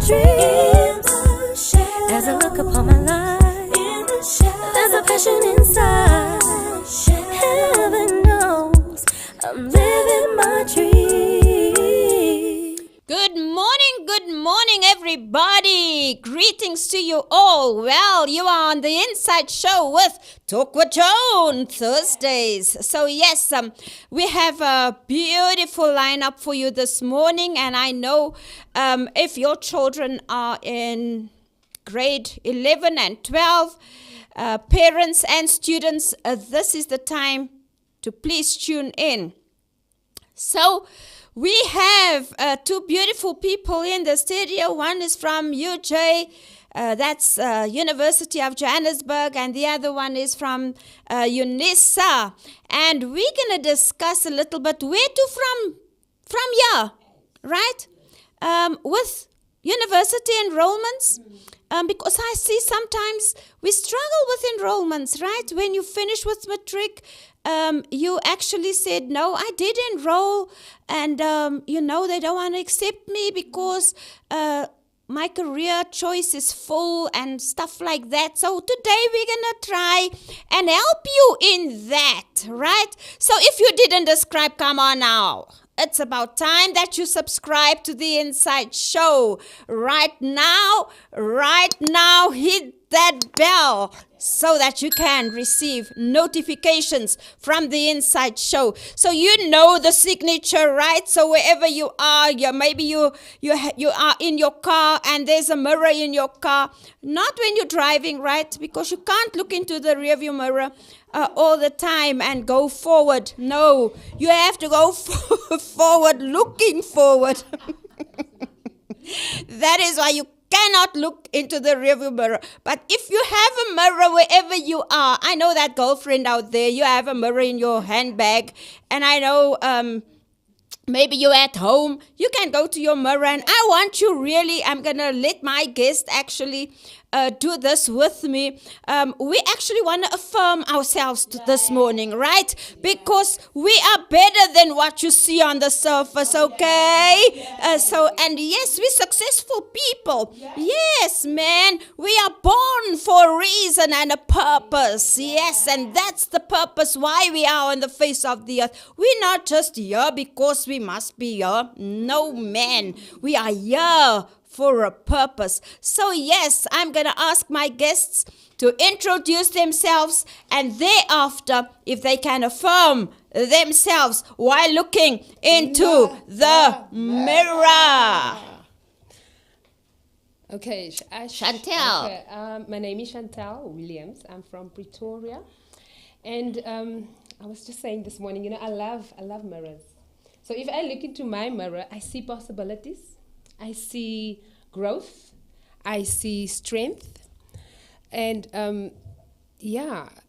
dreams. As I look upon my life, there's a passion inside. Heaven knows I'm living my dream. Good morning, everybody. Greetings to you all. Well, you are on the Inside Show with Talk with Joan Thursdays. So yes, we have a beautiful lineup for you this morning, and I know if your children are in grade 11 and 12, parents and students, this is the time to please tune in. So we have two beautiful people in the studio. One is from UJ, that's University of Johannesburg, and the other one is from UNISA. And we're going to discuss a little bit where to from here, right? With university enrollments. Because I see sometimes we struggle with enrollments, right? When you finish with matric, you actually said, no, I did enroll, and, they don't want to accept me because my career choice is full and stuff like that. So today we're going to try and help you in that, right? So if you didn't subscribe, come on now. It's about time that you subscribe to the Inside Show. Right now, hit that bell so that you can receive notifications from the Inside Show. So you know the signature, right? So wherever you are, maybe you are in your car and there's a mirror in your car. Not when you're driving, right? Because you can't look into the rearview mirror all the time and go forward. No, you have to go forward, looking forward. That is why you cannot look into the rearview mirror. But if you have a mirror wherever you are, I know that girlfriend out there, you have a mirror in your handbag, and I know maybe you're at home, you can go to your mirror, and I want you really, I'm going to let my guest actually do this with me. We actually want to affirm ourselves this morning, right? Because we are better than what you see on the surface, okay? And yes, we're successful people. Yes, man, we are born for a reason and a purpose. Yes, and that's the purpose why we are on the face of the earth. We're not just here because we must be here. No, man, we are here for a purpose. So yes, I'm going to ask my guests to introduce themselves, and thereafter, if they can affirm themselves while looking into the mirror. Okay, Chantell. Okay, my name is Chantell Williams. I'm from Pretoria, and I was just saying this morning, I love mirrors. So if I look into my mirror, I see possibilities. I see growth, I see strength, and a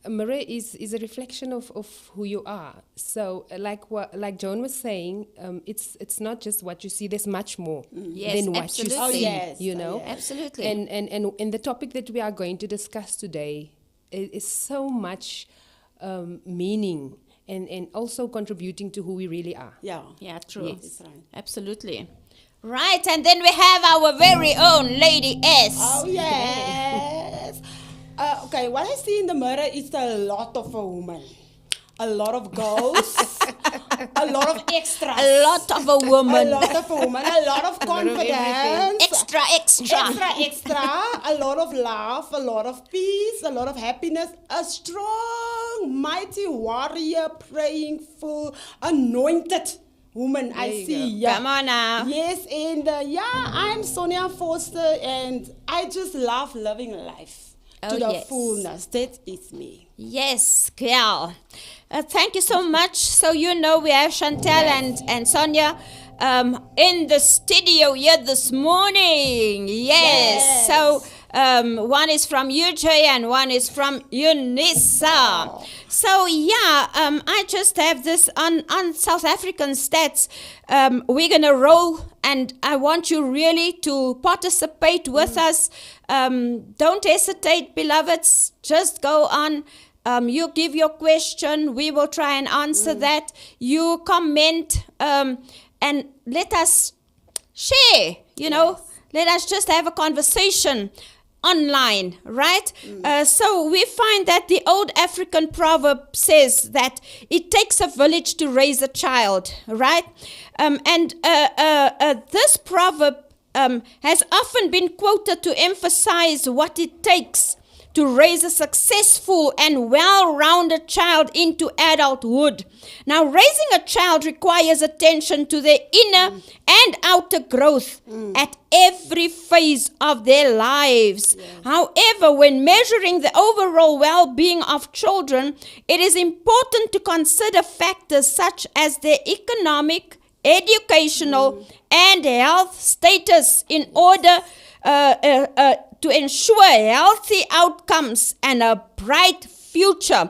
mirror is a reflection of who you are. So like Joan was saying, it's not just what you see. There's much more than what you see. Oh, yes. Absolutely. And the topic that we are going to discuss today is so much meaning and also contributing to who we really are. Yeah, true. Yes. Right. Absolutely. Right, and then we have our very own Lady S. Oh, yes. Okay, what I see in the mirror is a lot of a woman. A lot of girls. A lot of extras. A lot of a woman. A lot of a woman. A lot of confidence. Extra. Extra. A lot of love. A lot of peace. A lot of happiness. A strong, mighty warrior, praying, full, anointed woman I see. Yeah. Come on now. Yes, and I'm Sonia Vorster, and I just love living life to the fullness. That is me. Yes, girl. Thank you so much. So we have Chantell and Sonia in the studio here this morning. Yes. So one is from UJ and one is from UNISA. So I just have this on South African stats. We're going to roll, and I want you really to participate with us. Don't hesitate, beloveds. Just go on. You give your question. We will try and answer that. You comment and let us share, let us just have a conversation online, right? So we find that the old African proverb says that it takes a village to raise a child, right? This proverb has often been quoted to emphasize what it takes to raise a successful and well-rounded child into adulthood. Now, raising a child requires attention to their inner and outer growth at every phase of their lives. However, when measuring the overall well-being of children, it is important to consider factors such as their economic, educational, and health status in order to ensure healthy outcomes and a bright future.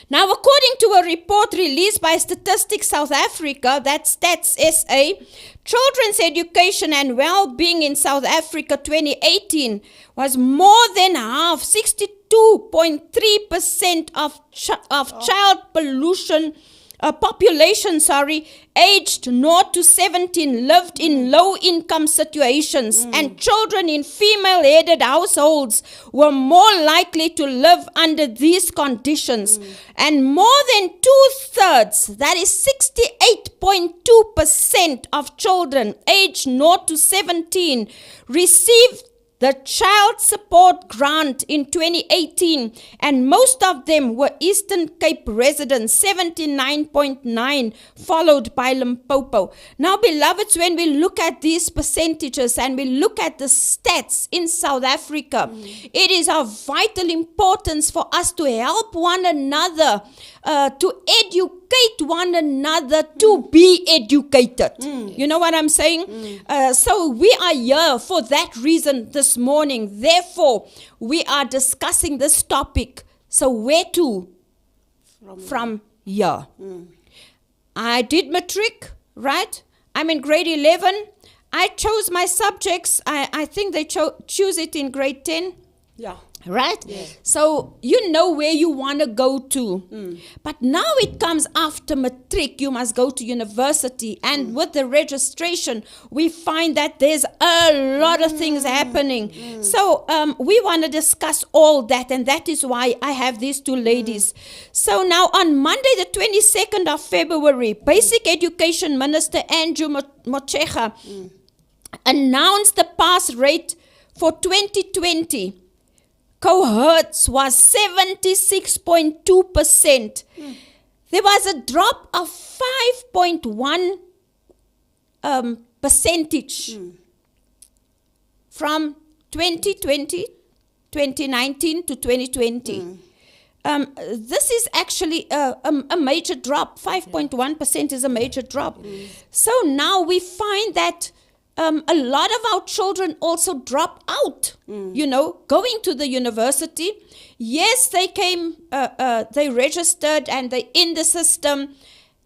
Now, according to a report released by Statistics South Africa, that's Stats SA, children's education and well-being in South Africa 2018 was more than half, 62.3% of child population, aged 0 to 17 lived in low-income situations, and children in female-headed households were more likely to live under these conditions. And more than 2/3, that is 68.2% of children aged 0 to 17 received the Child Support Grant in 2018, and most of them were Eastern Cape residents, 79.9, followed by Limpopo. Now, beloveds, when we look at these percentages and we look at the stats in South Africa, it is of vital importance for us to help one another, to educate one another to be educated. You know what I'm saying? So we are here for that reason this morning. Therefore, we are discussing this topic. So where to? From here. I did matric, right? I'm in grade 11. I chose my subjects. I think they choose it in grade 10. Yeah. Right? Yes. So you know where you want to go to. But now it comes after matric, you must go to university. And with the registration, we find that there's a lot of things happening. So we want to discuss all that. And that is why I have these two ladies. So now on Monday, the 22nd of February, Basic Education Minister Andrew Motshekga announced the pass rate for 2020. Cohorts was 76.2%. There was a drop of 5.1 percentage from 2019 to 2020. This is actually a major drop. 5.1% is a major drop. So now we find that a lot of our children also drop out, going to the university. Yes, they came, they registered and they in the system,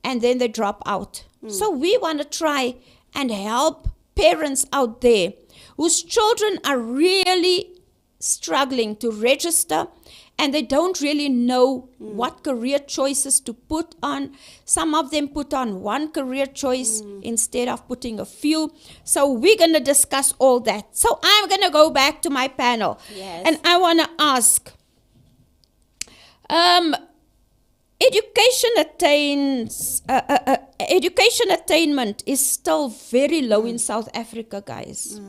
and then they drop out. So we want to try and help parents out there whose children are really struggling to register, and they don't really know what career choices to put on. Some of them put on one career choice instead of putting a few. So we're going to discuss all that. So I'm going to go back to my panel. Yes. And I want to ask, education attainment is still very low in South Africa, guys.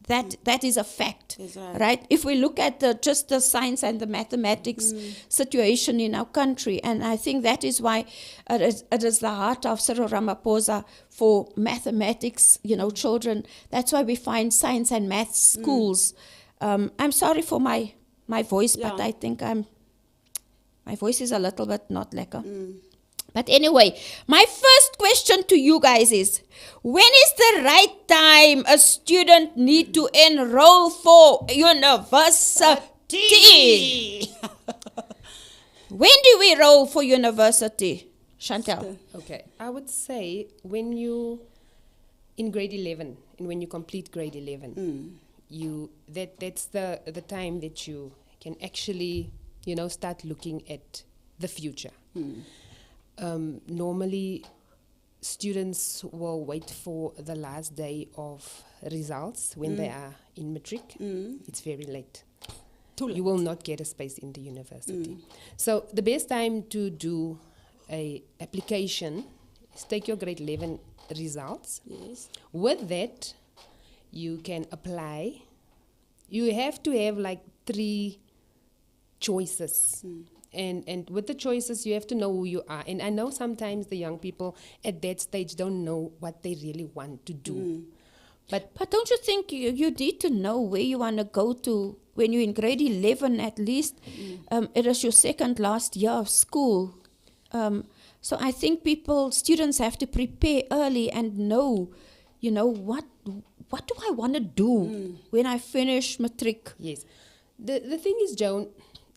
That is a fact, right? If we look at just the science and the mathematics situation in our country, and I think that is why it is the heart of Cyril Ramaphosa for mathematics, children. That's why we find science and math schools. I'm sorry for my voice, but I think my voice is a little bit not lekker. But anyway, my first question to you guys is, when is the right time a student need to enroll for university? When do we enroll for university? Chantell? Okay, I would say when you in grade 11, and when you complete grade 11, that's the time that you can actually, start looking at the future. Normally, students will wait for the last day of results when they are in matric, it's very late. Too late. You will not get a space in the university. So the best time to do a application is take your grade 11 results. Yes. With that, you can apply. You have to have like 3 choices. And with the choices, you have to know who you are. And I know sometimes the young people at that stage don't know what they really want to do. But don't you think you need to know where you want to go to when you're in grade 11 at least? It is your second last year of school. So I think students have to prepare early and know, what do I want to do when I finish matric? yes, the thing is, Joan,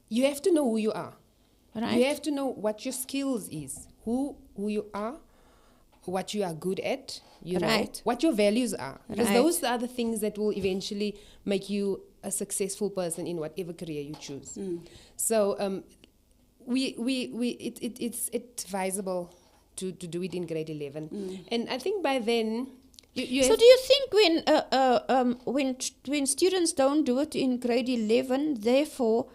you have to know who you are. Right? You have to know what your skills is, who you are, what you are good at, Right. what your values are. Because Right. those are the things that will eventually make you a successful person in whatever career you choose. So it's advisable to do it in grade 11. And I think by then, you So have do you think when students don't do it in grade 11, therefore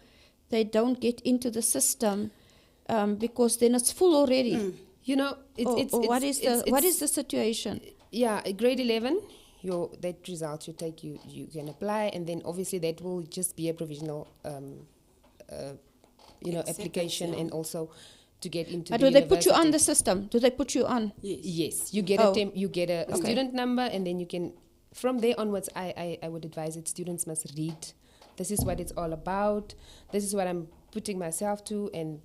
they don't get into the system because then it's full already? What is the situation? Yeah, grade 11, that result you take, you can apply, and then obviously that will just be a provisional, application, and also to get into. But the do they put you on university. the system? Do they put you on? Yes, you get Oh. you get a Okay. student number, and then you can. From there onwards, I would advise that students must read. This is what it's all about. This is what I'm putting myself to, and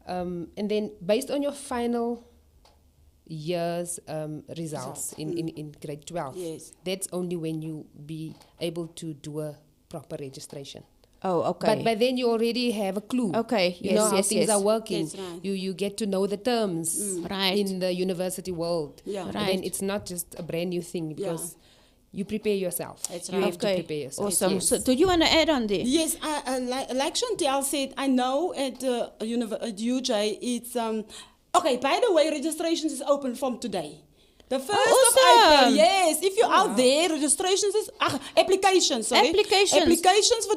and then based on your final year's results in grade 12, Yes. that's only when you be able to do a proper registration. Oh, okay. But by then you already have a clue. Okay, You know yes, how yes, things yes. are working. That's right. You get to know the terms Right. in the university world. Yeah. And then Right. it's not just a brand new thing because you prepare yourself. That's You right. have to prepare yourself. Awesome. Yes. So do you want to add on there? Yes, like Chantell said, I know at UJ it's okay. By the way, registrations is open from today. The 1st of April, awesome. yes. If you're out there, registrations is applications. Sorry, Applications. Applications for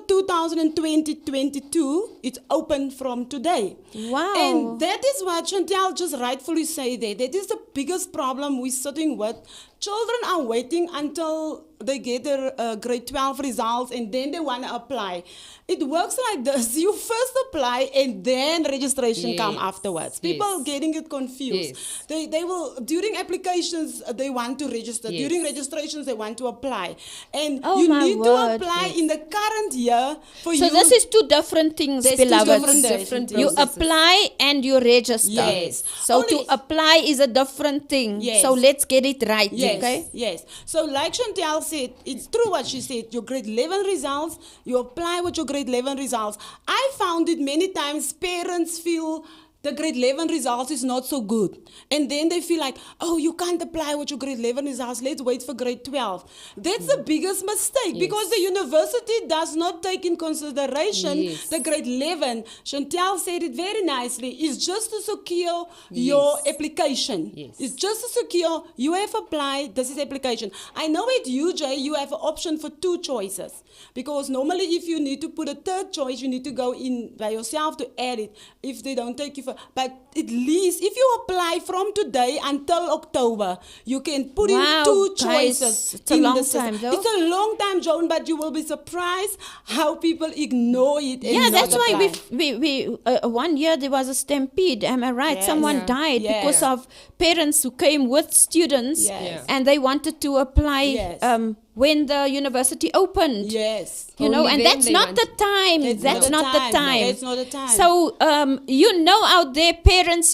2020-22. It's open from today. Wow. And that is what Chantell just rightfully say there. That is the biggest problem we're sitting with. Children are waiting until they get their grade 12 results and then they want to apply. It works like this. You first apply and then registration come Yes. afterwards. People Yes. getting it confused. Yes. They will, during applications, they want to register. Yes. During registrations, they want to apply. And Oh, you my need to word. apply in the current year for So you. this is 2 different things, There's 2 beloveds. different You processes. apply and you register. Yes. So to Only- apply is a different thing. Yes. So let's get it right. Yes, Okay. yes. So like Chantell said, it's true what she said. Your grade 11 results, you apply with your grade 11 results. I found it many times parents feel the grade 11 results is not so good. And then they feel like, oh, you can't apply with your grade 11 results. Let's wait for grade 12. That's the biggest mistake because the university does not take in consideration Yes. the grade 11. Chantell said it very nicely. It's just to secure your application. Yes. It's just to secure you have applied, this is application. I know at UJ you have an option for 2 choices because normally if you need to put a 3rd choice, you need to go in by yourself to add it if they don't take you for. But at least if you apply from today until October, you can put Wow, in 2 guys, choices. it's a in long the system. time, though. It's a long time, Joan, but you will be surprised how people ignore it. And Yeah, not that's why apply. we 1 year there was a stampede. Am I right? Yes. Someone Yeah. died Yeah. because of parents who came with students Yes. Yeah. and they wanted to apply Yes. when the university opened. Yes. You know, Only and then that's they not want the time. That's That's not not the the time. time. That's not the time. So, out there, parents,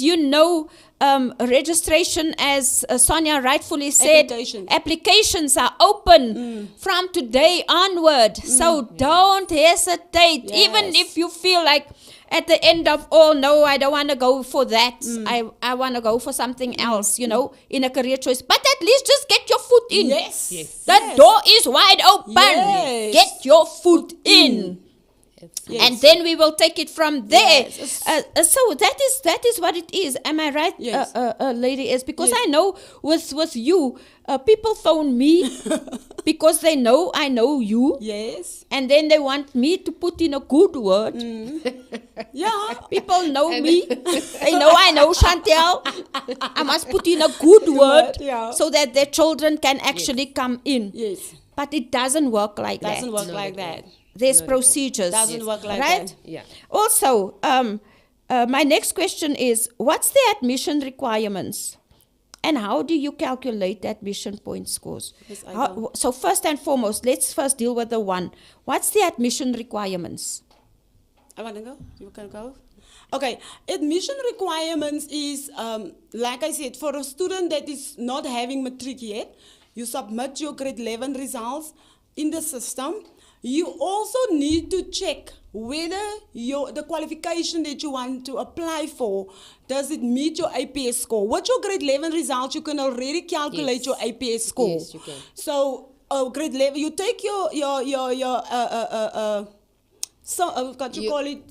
registration, as Sonia rightfully said, applications are open from today onward. So don't hesitate. Even Yes. if you feel like at the end of, oh no, I don't want to go for that. I want to go for something else, in a career choice. But at least just get your foot in. Yes. Yes. The door is wide open. Yes. Get your foot in. Absolutely. And then we will take it from there. Yes. So that is what it is. Am I right, Yes. Lady S? Because Yes. I know with you, people phone me because they know I know you. Yes. And then they want me to put in a good word. Yeah. People know me. They know I know Chantell. I must put in a good word yeah. so that their children can actually come in. Yes. But it doesn't work like Doesn't that. work Not like at all. that. There's Not at all. procedures. Doesn't work like right? that. Yeah. Also, my next question is, what's the admission requirements? And how do you calculate the admission point scores? Yes, I know. So first and foremost, let's first deal with the one. What's the admission requirements? I want to go. You can go. Okay. Admission requirements is, like I said, for a student that is not having matric yet, you submit your grade 11 results in the system. You also need to check whether the qualification that you want to apply for, does it meet your APS score? With your grade 11 results, you can already calculate Yes. your APS score. Yes, you can. So, grade 11, you take what you call it,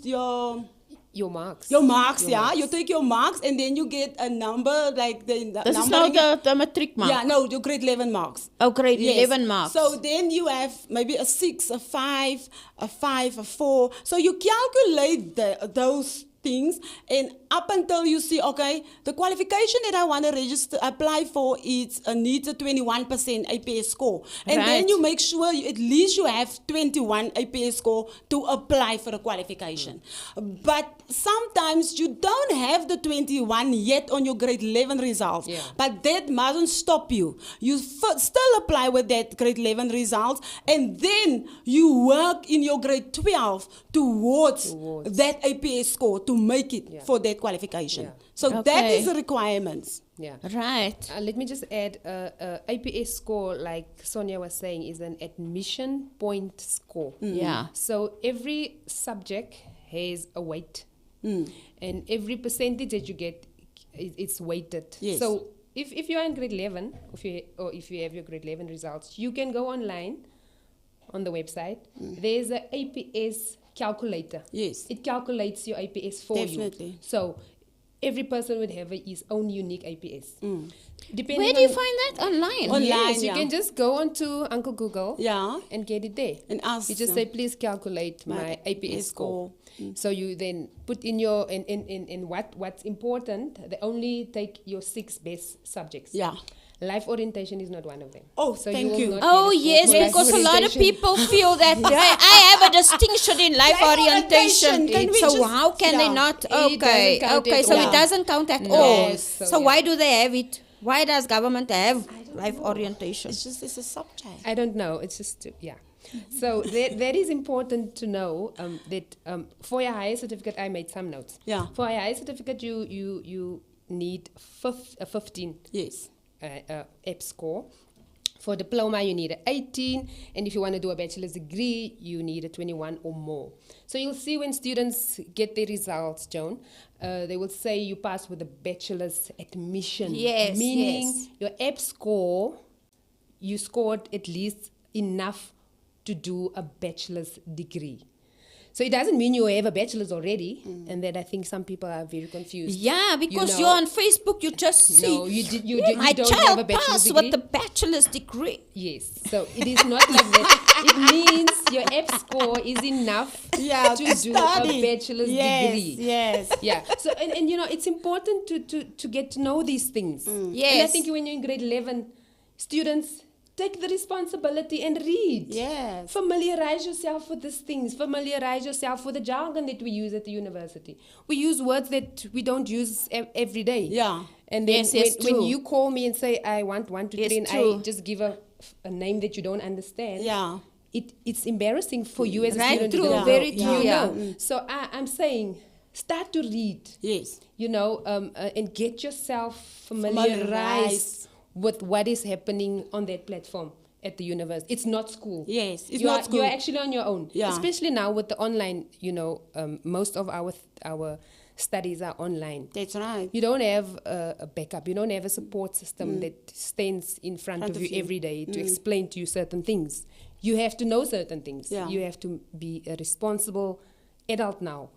Your marks. your marks, yeah. You take your marks and then you get a number like the This is number. now the matric mark. Yeah, no, your grade 11 marks. Oh, grade Yes. 11 marks. So then you have maybe a 6, a 5, a 4. So you calculate those things, and up until you see, okay, the qualification that I want to apply for is needs a 21% APS score. And then Right. you make sure at least you have 21 APS score to apply for the qualification. But sometimes you don't have the 21 yet on your grade 11 results. Yeah. But that mustn't stop you. You still apply with that grade 11 results, and then you work in your grade 12 towards that APS score to make it Yeah. for that qualification. Yeah. So that Okay. is the requirements. Yeah. Right. Let me just add, APS score, like Sonia was saying, is an admission point score. Yeah. So every subject has a weight, and every percentage that you get, it's weighted. Yes. So if you are in grade 11, if you have your grade 11 results, you can go online on the website. There's a APS calculator. Yes. It calculates your APS for you. Definitely. So every person would have his own unique APS. Depending Where do you on- find that? Online? Online, Yes, you yeah. can just go onto Uncle Google Yeah. and get it there. And ask You just them. say, please calculate my APS score. So you then put in your in what's important. They only take your 6 best subjects. Yeah. Life orientation is not one of them. Oh, so thank will you. not Oh, get a yes, score for life because a lot of orientation. people feel that I have a distinction in life Life orientation. orientation, can we So just- how can they yeah. not? It Okay, doesn't count okay. at So all. it doesn't count at No. all. Yes, So, so why yeah. do they have it? Why does government have life orientation? It's a subject. I don't know. It's just, yeah. So that is important to know that for your higher certificate, I made some notes. Yeah. For your higher certificate, you need 15 Yes. EP score. For diploma, you need an 18. And if you want to do a bachelor's degree, you need a 21 or more. So you'll see when students get their results, Joan, they will say you passed with a bachelor's admission. Yes, Meaning yes. your EP score, you scored at least enough to do a bachelor's degree. So it doesn't mean you have a bachelor's already, and that I think some people are very confused. Yeah, because know- you're on Facebook, you just see. No, you My don't child have a bachelor's passed degree. with the bachelor's degree. Yes, so it is not like that. It means your EP score is enough Yeah, to to do study. a bachelor's Yes, degree. yes. Yeah. So and you know it's important to get to know these things. And I Yes. think when you're in grade 11, students take the responsibility and read. Yes. Familiarize yourself with these things. Familiarize yourself with the jargon that we use at the university. We use words that we don't use every day. Yeah. And then Yes, yes, when true. you call me and say, I want 1, 2, 3, Yes, and true. I just give a name that you don't understand, Yeah. it's embarrassing for you as a Right, student. true, You don't very know. true, You yeah. know. So I'm saying, start to read. Yes. You know, and get yourself Familiarized. familiarized with what is happening on that platform at the university. It's not school. Yes, it's You not are, school. You're actually on your own. Yeah. Especially now with the online, you know, most of our studies are online. That's right. You don't have a backup. You don't have a support system that stands in front of you every day to explain to you certain things. You have to know certain things. Yeah. You have to be a responsible adult now.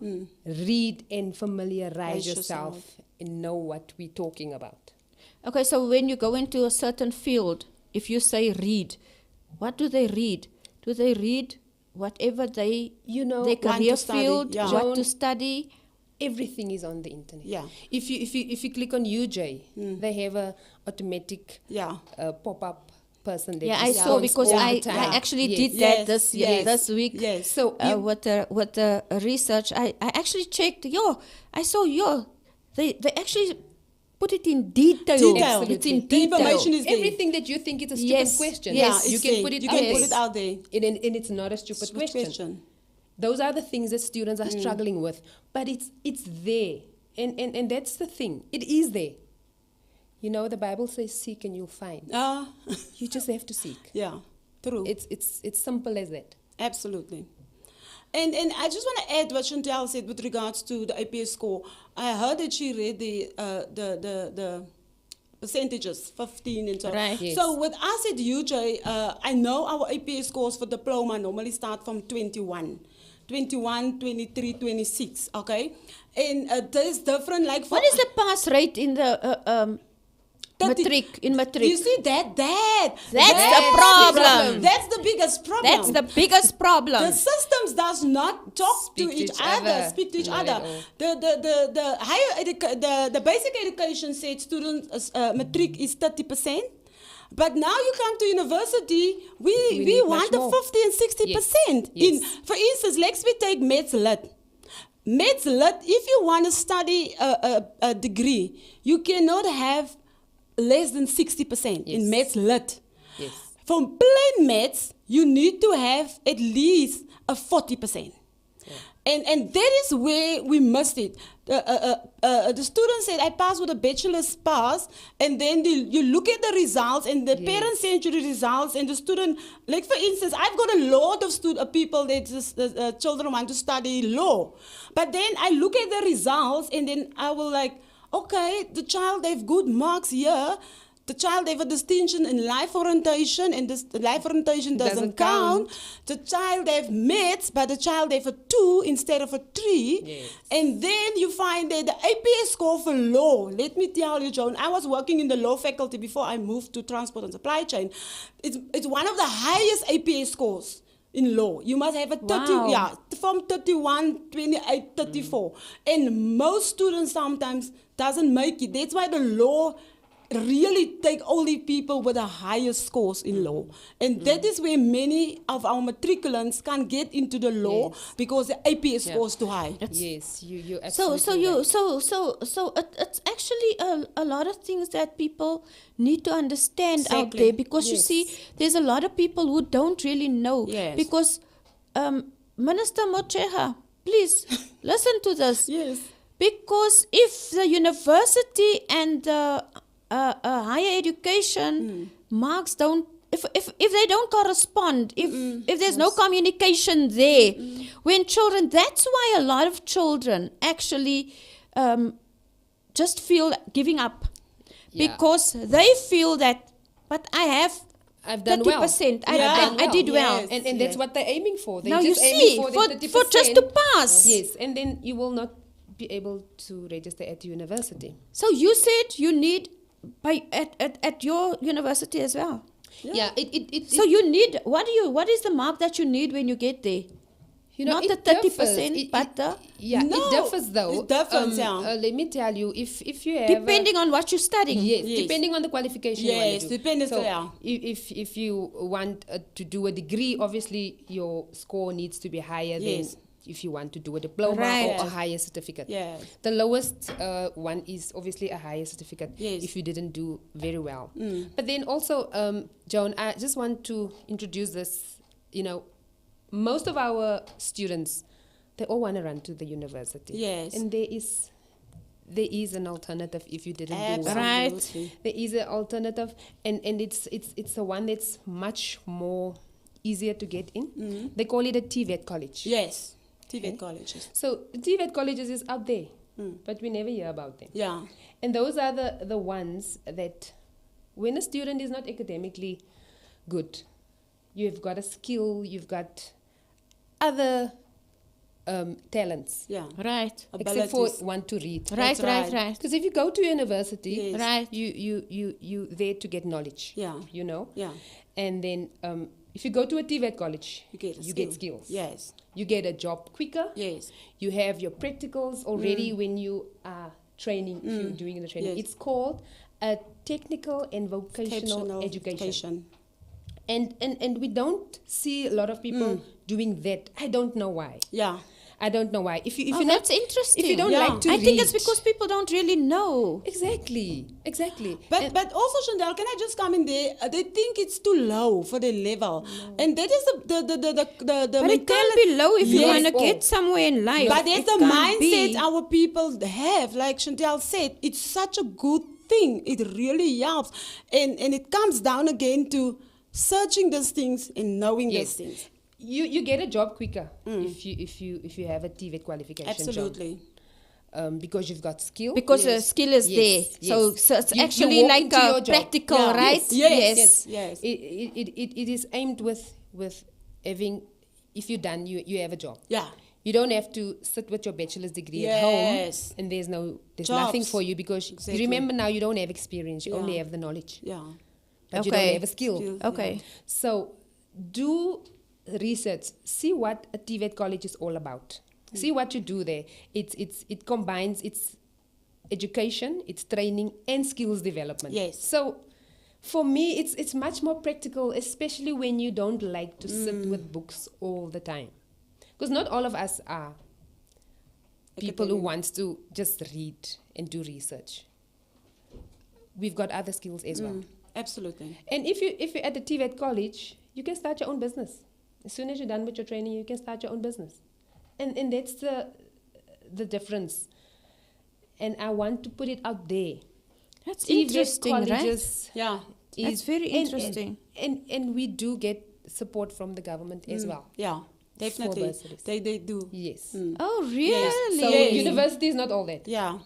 Read and familiarize yourself and know what we're talking about. Okay, so when you go into a certain field, if you say read, what do they read? Do they read whatever they, You know, their want career to study, field, yeah. what Joan, to study? Everything is on the internet. Yeah. If you click on UJ, they have a automatic Yeah. pop-up person that Yeah, I saw responds because all I the time. actually Yes. did Yes, that this yes, this week. yes. So With the research, I actually checked. I saw they actually put it in detail. Detail. It's in The The detail. information is there. everything that you think is a stupid Yes, question, yes. you it's can there. put it You out can there. put it out there. And it's not a stupid question. Those are the things that students are struggling with, but it's there, and that's the thing. It is there. You know, the Bible says, "Seek and you'll find." You just have to seek. Yeah. True. It's simple as that. Absolutely. And I just want to add what Chantell said with regards to the APS score. I heard that she read the percentages, 15 and so on. Right. Yes. So with us at UJ, I know our APS scores for diploma normally start from 21, 23, 26, okay? And there's different, like for... What is the pass rate in the 30 matric? In matric, You see, that's the problem. That's the biggest problem. That's the biggest problem. The systems does not talk Speak to to each each other, other. speak to each Not other. at all. The basic education said students matric is 30%. But now you come to university, we need want much the more. 50 and 60%. Yes. For instance, let's we take Meds Lit. Meds Lit, if you want to study a degree, you cannot have less than 60% in Meds Lit. Yes. From plain maths, you need to have at least a 40%. And that is where we missed it. The student said, I passed with a bachelor's pass, and then you look at the results, and the parents send you the results, and the student, like for instance, I've got a lot of people that just, children want to study law. But then I look at the results, and then I will like, okay, the child have good marks here. The child have a distinction in life orientation, and this the life orientation doesn't count. The child have maths, but the child have a 2 instead of a 3. Yes. And then you find that the APS score for law, let me tell you, Joan, I was working in the law faculty before I moved to transport and supply chain. It's one of the highest APS scores in law. You must have a 30, Wow. from 31, 28, 34. And most students sometimes doesn't make it. That's why the law really take only people with the highest scores in law. And that is where many of our matriculants can't get into the law because the APS score is too high. Yes, you So absolutely right. it's actually a lot of things that people need to understand out Exactly. there, because you Yes. see there's a lot of people who don't really know. Yes. Because Minister Mocheha, please listen to this. Yes. Because if the university and the higher education marks don't, if they don't correspond, if there's no communication there, when children, that's why a lot of children actually just feel giving up, Yeah. because they feel that, but I've done well. 30%, Yeah. I did well. Yes. And that's what they're aiming for. They're Now you just aiming see, for, for the just 30%. to pass. Yes, and then you will not be able to register at the university. So you said you need at your university as well. Yeah, it So you need, what is the mark that you need when you get there? Not it the 30%, differs. but the, No, it differs though. it differs, Let me tell you, if you have depending on what you're studying. yes, Yes. depending on the qualification you Yes, want to do. depending, So yeah. if you want to do a degree, obviously your score needs to be higher Yes. than if you want to do a diploma Right. or a higher certificate. Yes. The lowest one is obviously a higher certificate Yes. if you didn't do very well. But then also, Joan, I just want to introduce this. Most of our students, they all want to run to the university. Yes. And there is an alternative if you didn't do well. Absolutely. There is an alternative, and it's the one that's much more easier to get in. They call it a TVET college. Yes. TVET colleges. So TVET colleges is out there, but we never hear about them. Yeah. And those are the ones that when a student is not academically good, you've got a skill, you've got other talents. Yeah. Right. Except for Abilities. want to read. Right, right. right. Because if you go to university, Yes. Right. you there to get knowledge. Yeah. You know? Yeah. And then if you go to a TVET college, You get a you skill. get skills. Yes. You get a job quicker. Yes. You have your practicals already when you are training, if you're doing the training. Yes. It's called a technical and vocational Exceptional education. And we don't see a lot of people doing that. I don't know why. Yeah. I don't know why. If you Oh, not, that's interesting. if you don't Yeah. like to I read, think it's because people don't really know. exactly. But also, Chantell, can I just come in there? They think it's too low for their level, and that is the But it can't be low if you Yes. want to get somewhere in life. But that's It the can't mindset be. our people have. Like Chantell said, it's such a good thing. It really helps, and it comes down again to searching these things and knowing these things. You get a job quicker if you have a TVET qualification. Absolutely. John. Because you've got skill. Because the skill is Yes, there. yes. So it's You actually walk like into your a job. practical, Yeah. right? Yes. Yes. It is aimed with having, if you're done, you have a job. Yeah. You don't have to sit with your bachelor's degree at Yes. home and there's nothing Jobs. for you because Exactly. remember now you don't have experience, you Yeah. only have the knowledge. Yeah. But you Okay. don't have a skill. Skills. Okay. So do research. See what a TVET college is all about. See what you do there. It combines its education, its training, and skills development. Yes. So for me, it's much more practical, especially when you don't like to sit with books all the time. Because not all of us are people who Academic. wants to just read and do research. We've got other skills as well. Absolutely. And if you're at the TVET college, you can start your own business. As soon as you're done with your training, you can start your own business. And that's the difference. And I want to put it out there. That's TVET interesting, right? colleges Yeah. That's very interesting. And we do get support from the government as well. Yeah. Definitely. bursaries. They do. Yes. Oh, really? So Yes. university is not all that. Yeah.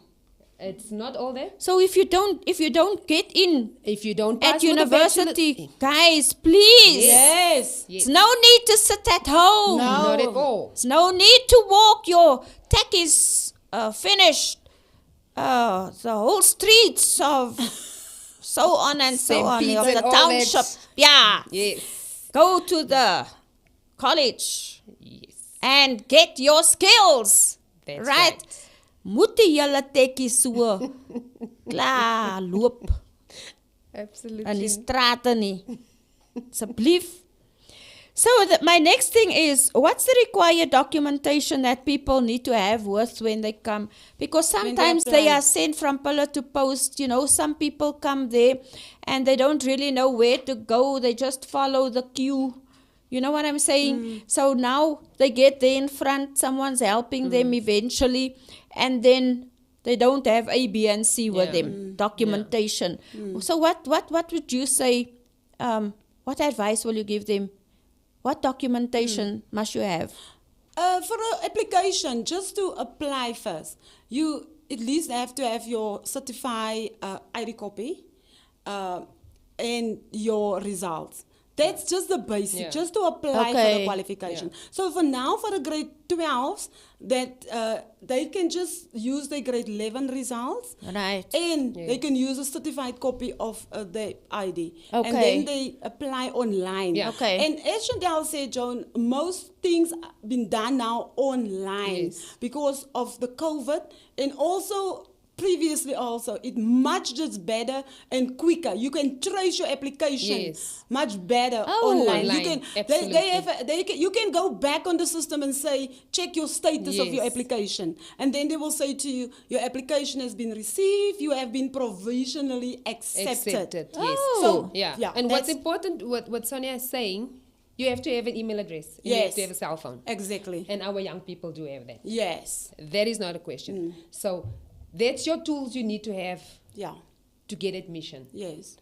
It's not all that. So if you don't get in If you don't pass at with a university, bachelor- guys, please. Yes. Yes. It's no need to sit at home. No. Not at all. It's no need to walk. Your tech is finished. The whole streets of so on and so St. on Pete's of and the all that. township. Yeah. Yes. Go to the college Yes. and get your skills. That's right? right. Moet jy julle tekkie so klaar loop Absolutely. in die strate nie. Asseblief. So my next thing is, what's the required documentation that people need to have with when they come? Because When they sometimes they apply. are sent from pillar to post. You know, some people come there and they don't really know where to go. They just follow the queue. You know what I'm saying? So now they get there in front. Someone's helping them eventually. And then they don't have A, B, and C with them. Documentation. So what would you say? What advice will you give them? What documentation must you have? For an application, just to apply first, you at least have to have your certified ID copy and your results. That's just the basic, Yeah. just to apply for Okay. the qualification. So for now, for the grade 12s, that they can just use their grade 11 results. Right. And they can use a certified copy of the ID. Okay. And then they apply online. Yeah. Okay. And as Chantell said, Joan, most things have been done now online Yes. because of the COVID. And also, previously also, it much just better and quicker. You can trace your application Yes. much better Oh. online. You Online, can, absolutely. you can go back on the system and say, check your status of your Yes. application. And then they will say to you, your application has been received, you have been provisionally accepted. Yes. Oh. So, Yeah. yeah, And what's that's- important, what Sonia is saying, you have to have an email address. And you have Yes. to have a cell phone. Exactly. And our young people do have that. Yes. That is not a question. So that's your tools you need to have Yeah. to get admission. Yes.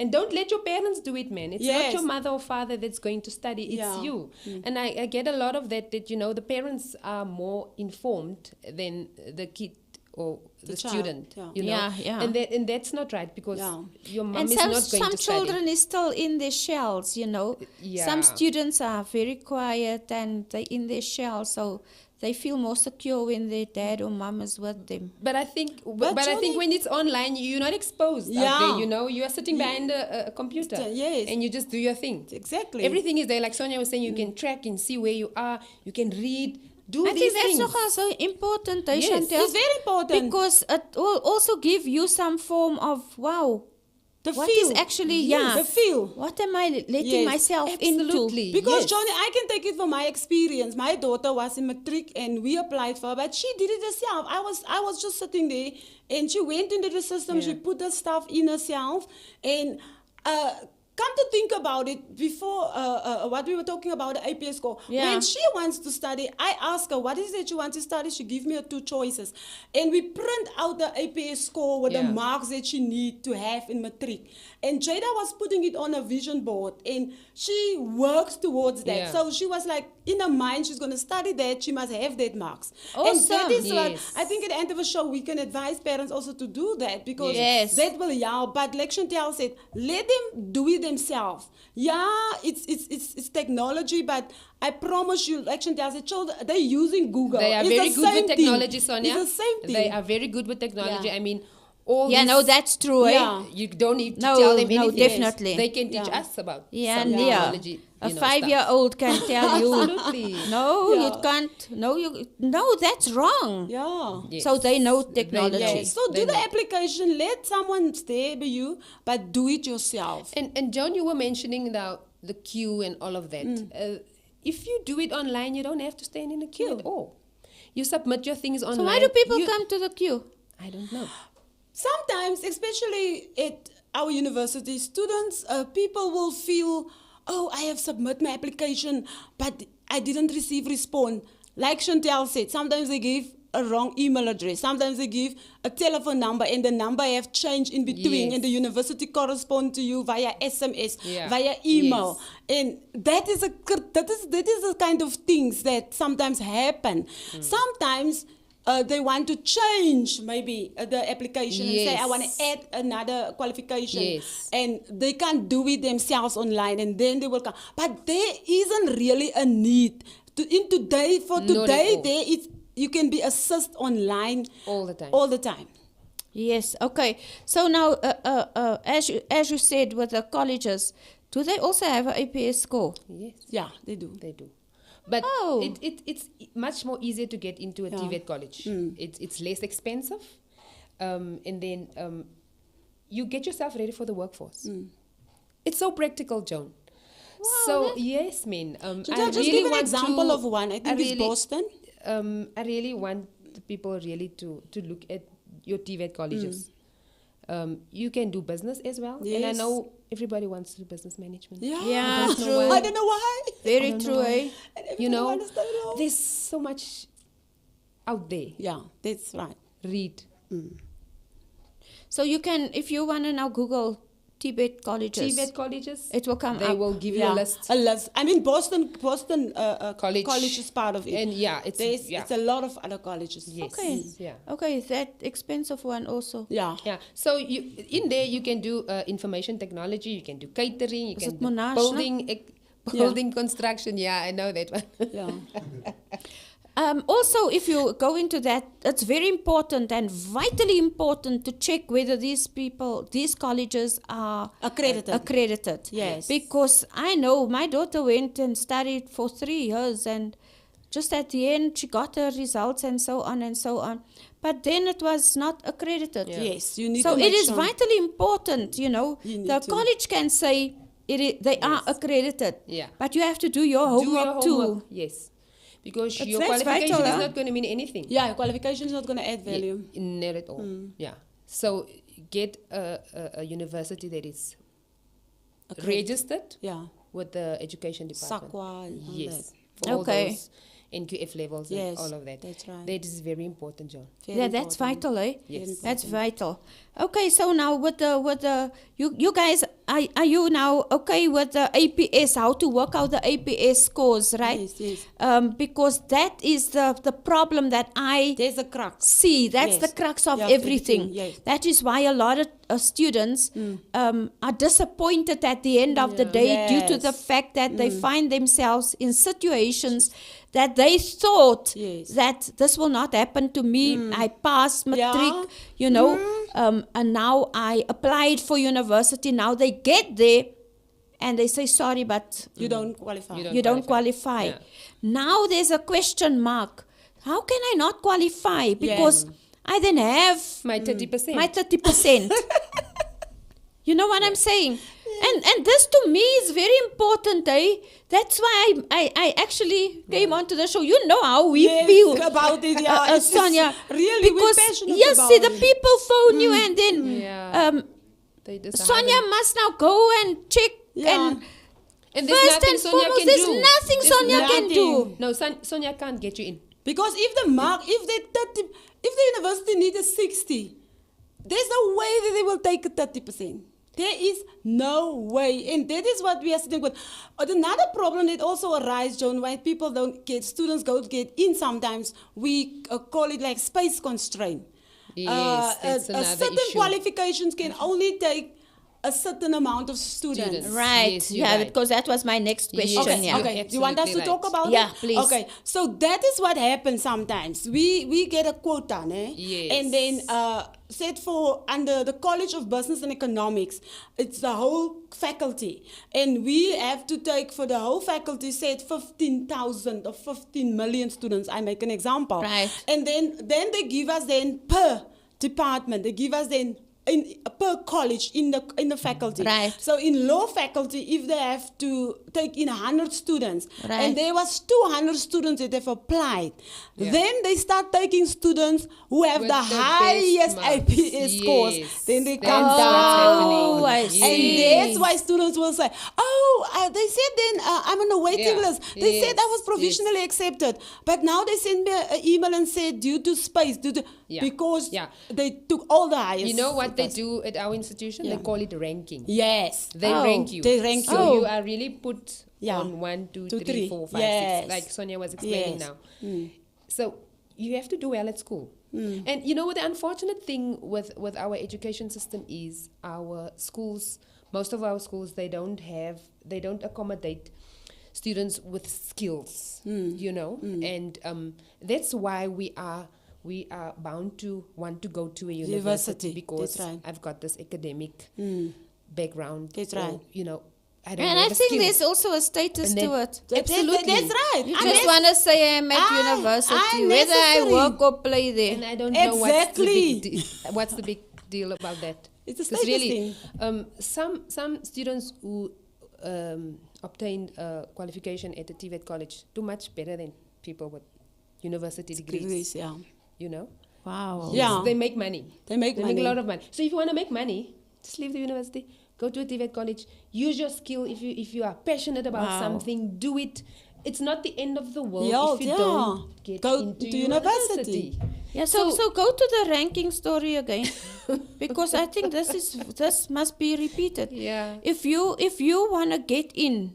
And don't let your parents do it, man. It's not Yes. your mother or father that's going to study. It's Yeah. you. And I get a lot of that, you know, the parents are more informed than the kid or the child, student, yeah. you know, Yeah. and that's not right because Yeah. your mom And is some, not going some to study. children is still in their shells, you know. Yeah. Some students are very quiet and they in their shell, so they feel more secure when their dad or mom is with them. But I think, But I think Johnny- when it's online, you're not exposed out Yeah. there. You know, you are sitting behind a computer, Yes. and you just do your thing. Exactly. Everything is there. Like Sonia was saying, you can track and see where you are. You can read, do I these think that's things. nogal so important, eh, Yes. Chantell? It's very important. Because it will also give you some form of, wow, The what is feel. actually, Yes, yeah, the feel. what am I letting Yes, myself absolutely. into? Because Yes. Johnny, I can take it from my experience. My daughter was in matric and we applied for her, but she did it herself. I was just sitting there and she went into the system, she Yeah. put the stuff in herself, and come to think about it, before what we were talking about, the APS score, Yeah. when she wants to study, I ask her, what is it you want to study? She gives me her 2 choices. And we print out the APS score with the Yeah. marks that she need to have in matric. And Jada was putting it on a vision board and she works towards that. Yeah. So she was like, in her mind, she's going to study that, she must have that marks. And Awesome. that is what, Yes. I think at the end of the show, we can advise parents also to do that, because Yes. that will help. But like Chantell said, let them do it themselves. Yeah, it's technology, but I promise you, like Chantell said, children, they're using Google. They are It's very the good with same technology, thing. Sonia. It's the same thing. They are very good with technology. Yeah. I mean, all Yeah, this, no, that's true, eh? Yeah. you don't need to No, tell them no, anything. definitely. They can teach Yeah. us about Yeah, some and yeah. technology. A you know, 5-year-old can tell you, Absolutely. no, Yeah. you can't, no, that's wrong. Yeah. Yes. So they know They technology. know. Yes. So They do the know. application, let someone stay by you, but do it yourself. And Joan, you were mentioning the queue and all of that. If you do it online, you don't have to stand in a queue at all. You submit your things online. So why do people You- come to the queue? I don't know. Sometimes, especially at our university, students, people will feel, oh, I have submitted my application, but I didn't receive response. Like Chantell said, sometimes they give a wrong email address. Sometimes they give a telephone number and the number have changed in between, Yes. and the university correspond to you via SMS, Yeah. via email. Yes. And that is the kind of things that sometimes happen. Sometimes they want to change maybe the application and say, I want to Yes. add another qualification. Yes. And they can't do it themselves online, and then they will come. But there isn't really a need. Today, Not at all. there is, you can be assist online All the time. all the time. Yes, okay. So now, as you said with the colleges, do they also have an APS score? Yes, Yeah, they do. they do. But Oh. it's much more easier to get into a Yeah. TVET college. It's less expensive. And then you get yourself ready for the workforce. It's so practical, Joan. So, yes, man. So just give an example of one. I think it's Boston. I really want the people really to look at your TVET colleges. You can do business as well. And I Yes. know everybody wants to do business management. Yeah, Yeah, I don't know true. why. I don't know why. Very true, eh? And You everyone know, wants to know. there's so much out there. Yeah, that's right. Read. So you can, if you want to now Google Tibet colleges, TVET colleges, it will come they up. will give you Yeah, a list. a list. I mean, Boston College. college is part of it. And yeah, it's It's a lot of other colleges. yes. Okay. Yeah. Okay, that expensive one also. Yeah. Yeah, so in there you can do information technology, you can do catering, you Is can it do Monash, no? building construction. Yeah, I know that one. Yeah. Also, if you go into that, it's very important and vitally important to check whether these colleges are Accredited. Yes. Because I know my daughter went and studied for 3 years, and just at the end she got her results and so on and so on. But then it was not accredited. Yeah. Yes, you need So to it make is sure. vitally important, You the need to. college can say they are accredited, Yeah. but you have to do your Do your homework homework. too. Yes, because That's- your that's qualification vital, is huh? not going to mean anything. Yeah, qualification is not going to add value. Not at all. Yeah. So get a university that is registered Yeah. with the education department. SAQA and all Yes. that. For all Okay. those NQF levels Yes, and all of that. that's right. That is very important, Joan. Yeah, that's vital, eh? Yes. That's vital. Okay, so now with the you guys, are you now okay with the APS? How to work out the APS scores, right? Yes. Because that is the problem that I There's a crux. see. That's Yes. the crux of Yeah, everything. everything, yes. That is why a lot of students are disappointed at the end of the day due to the Yes. fact that they find themselves in situations that they thought Yes. that this will not happen to me. I passed matric, Yeah. and now I applied for university. Now they get there and they say, sorry, but You don't qualify. you don't qualify. Yeah. Now there's a question mark. How can I not qualify? Because I then have My 30%. my 30%. You know what I'm saying? And this to me is very important, eh? That's why I actually came onto the show. You know how we Yes, feel about it, yeah. It's Sonia. really, we're because passionate yes, about see, the it. people phone you and then Yeah. They decide Sonia must now go and check Yeah. and there's first nothing and Sonia foremost, can there's do. nothing There's Sonia can do. nothing. No, Sonia can't get you in. Because if the university needs a 60, there's no way that they will take a 30%. There is no way. And that is what we are sitting with. Another problem that also arises, Joan, why people don't get, students don't get in sometimes, we call it like space constraint. Yes, that's a another certain issue. qualifications can only take a certain amount of students. Right. Yes, you're yeah, right. because that was my next question. Yes, Yeah. Okay. Do you want us to absolutely talk right. about Yeah, it? please. Okay. So that is what happens sometimes. We get a quota, né? Yes. And then set for under the College of Business and Economics, it's the whole faculty, and we have to take for the whole faculty set 15,000 or 15 million students. I make an example. Right. And then they give us then per department. They give us then per college in the faculty. Right. So in law faculty, if they have to take in 100 students, Right. and there was 200 students that have applied, Yeah. then they start taking students who have With the the highest best marks. IPS scores. Yes. Then they That's come what's down. Oh, I happening. see. And that's why students will say, they said then I'm on a waiting Yeah. list. They said I was Yes, provisionally accepted. But now they send me an email and said due to space, Yeah. because Yeah. they took all the highest. You know what they scores. do at our institution? Yeah. They call it ranking. Yes. They Oh, rank you. they rank so you. you are really put Yeah. on 1, 2, 2, 3, 3. 4, 5, Yes. 6, like Sonia was explaining Yes. now. So you have to do well at school. And you know what the unfortunate thing with our education system is, our schools, most of our schools, they don't accommodate students with skills, you know, and that's why we are bound to want to go to a university because That's right. I've got this academic background. That's or, right. you know, I don't And know I the think skills. there's also a status And to then- it. Absolutely. That's right. You And just that's- want to say I'm at university, whether I unnecessary. work or play there. And I don't know Exactly. what's the big deal about that. It's a 'Cause status really, thing. some students who obtained a qualification at the TVET college do much better than people with university degrees. Degrees, yeah. You know, Wow. Yeah. they make money. They make They money. make a lot of money. So if you want to make money, just leave the university, go to a TVET college, use your skill. If you are passionate about Wow. something, do it. It's not the end of the world Yeah, if you yeah. don't get Go into to university. Yeah, so go to the ranking story again, because I think this must be repeated. Yeah. If you wanna get in,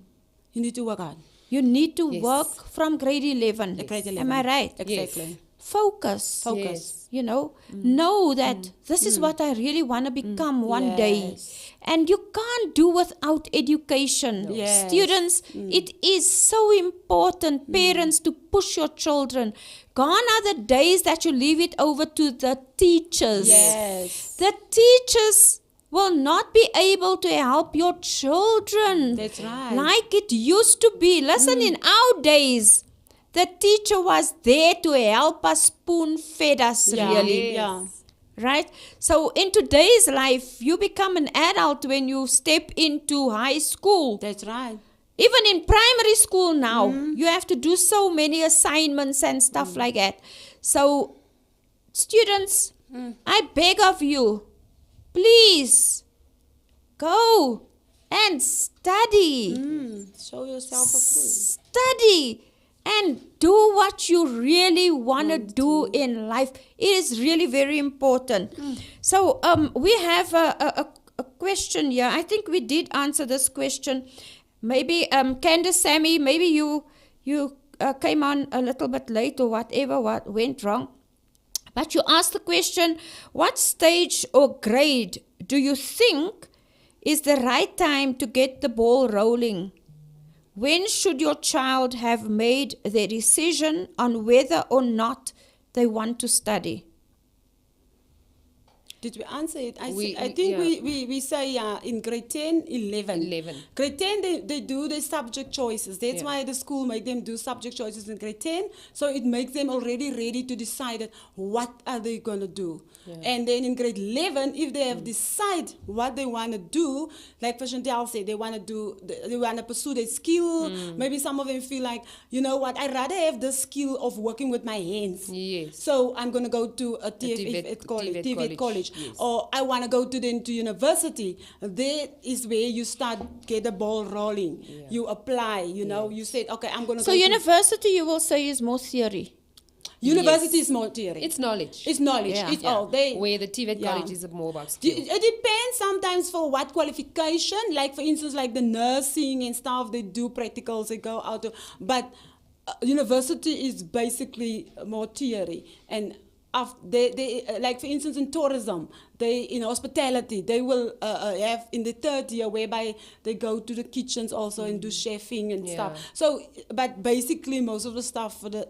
You need to work hard. you need to Yes. work from grade 11. Grade 11. Am I right? Exactly. Focus. Focus. Yes. You know, know that this is what I really want to become one day. Yes. And you can't do without education. Yes. Students, it is so important, parents, to push your children. Gone are the days that you leave it over to the teachers. Yes. The teachers will not be able to help your children That's right. like it used to be. Listen, in our days, the teacher was there to help us, spoon-fed us, Yeah. really. Yeah. Right? So in today's life, you become an adult when you step into high school. That's right. Even in primary school now, you have to do so many assignments and stuff like that. So, students, I beg of you, please go and study. Show yourself approved. Study. and do what you really want to do in life. It is really very important. So we have a question here. I think we did answer this question. Maybe Candace, Sammy, maybe you came on a little bit late or whatever, what went wrong. But you asked the question, what stage or grade do you think is the right time to get the ball rolling? When should your child have made their decision on whether or not they want to study? Did we answer it? I We- think yeah. we say in grade 10, 11. 11. Grade 10, they do the subject choices. That's Yeah. why the school make them do subject choices in grade 10. So it makes them already ready to decide what are they going to do. Yeah. And then in grade 11, if they have decided what they want to do, like Chantell said, they want to pursue their skill. Maybe some of them feel like, you know what, I'd rather have the skill of working with my hands. Yes. So I'm going to go to a TVET TVET college. college. college. Yes. Or I want to go to university. That is where you start get the ball rolling. Yeah. You apply, you said, okay, I'm going to So go university, you will say, is more theory. university Yes. is more theory. It's knowledge. It's knowledge. Yeah. It's Yeah. all. They, Where the TVET yeah. college is more about It skill. depends sometimes for what qualification. Like for instance, like the nursing and stuff, they do practicals, they go out to, but university is basically more theory. And they like for instance in tourism, they in hospitality, they will have in the third year whereby they go to the kitchens also and do chefing and stuff. Yeah. So, but basically most of the stuff for the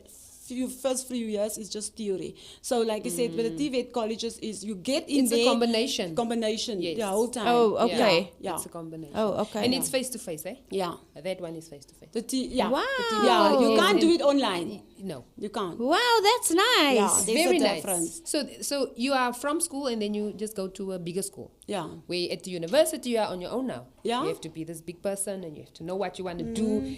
first few years is just theory. So like I said, with the TVET colleges is you get in It's a there combination. Yes. the whole time. Oh, okay. Yeah. It's a combination. Oh, okay. And it's face to face, eh? Yeah. That one is face to face. Wow. Yeah, you Yes, can't do and- it online. No. You can't. Wow, that's nice. Yeah. There's Very a nice. difference. So you are from school and then you just go to a bigger school. Yeah. Where at the university you are on your own now. Yeah. You have to be this big person and you have to know what you want to do.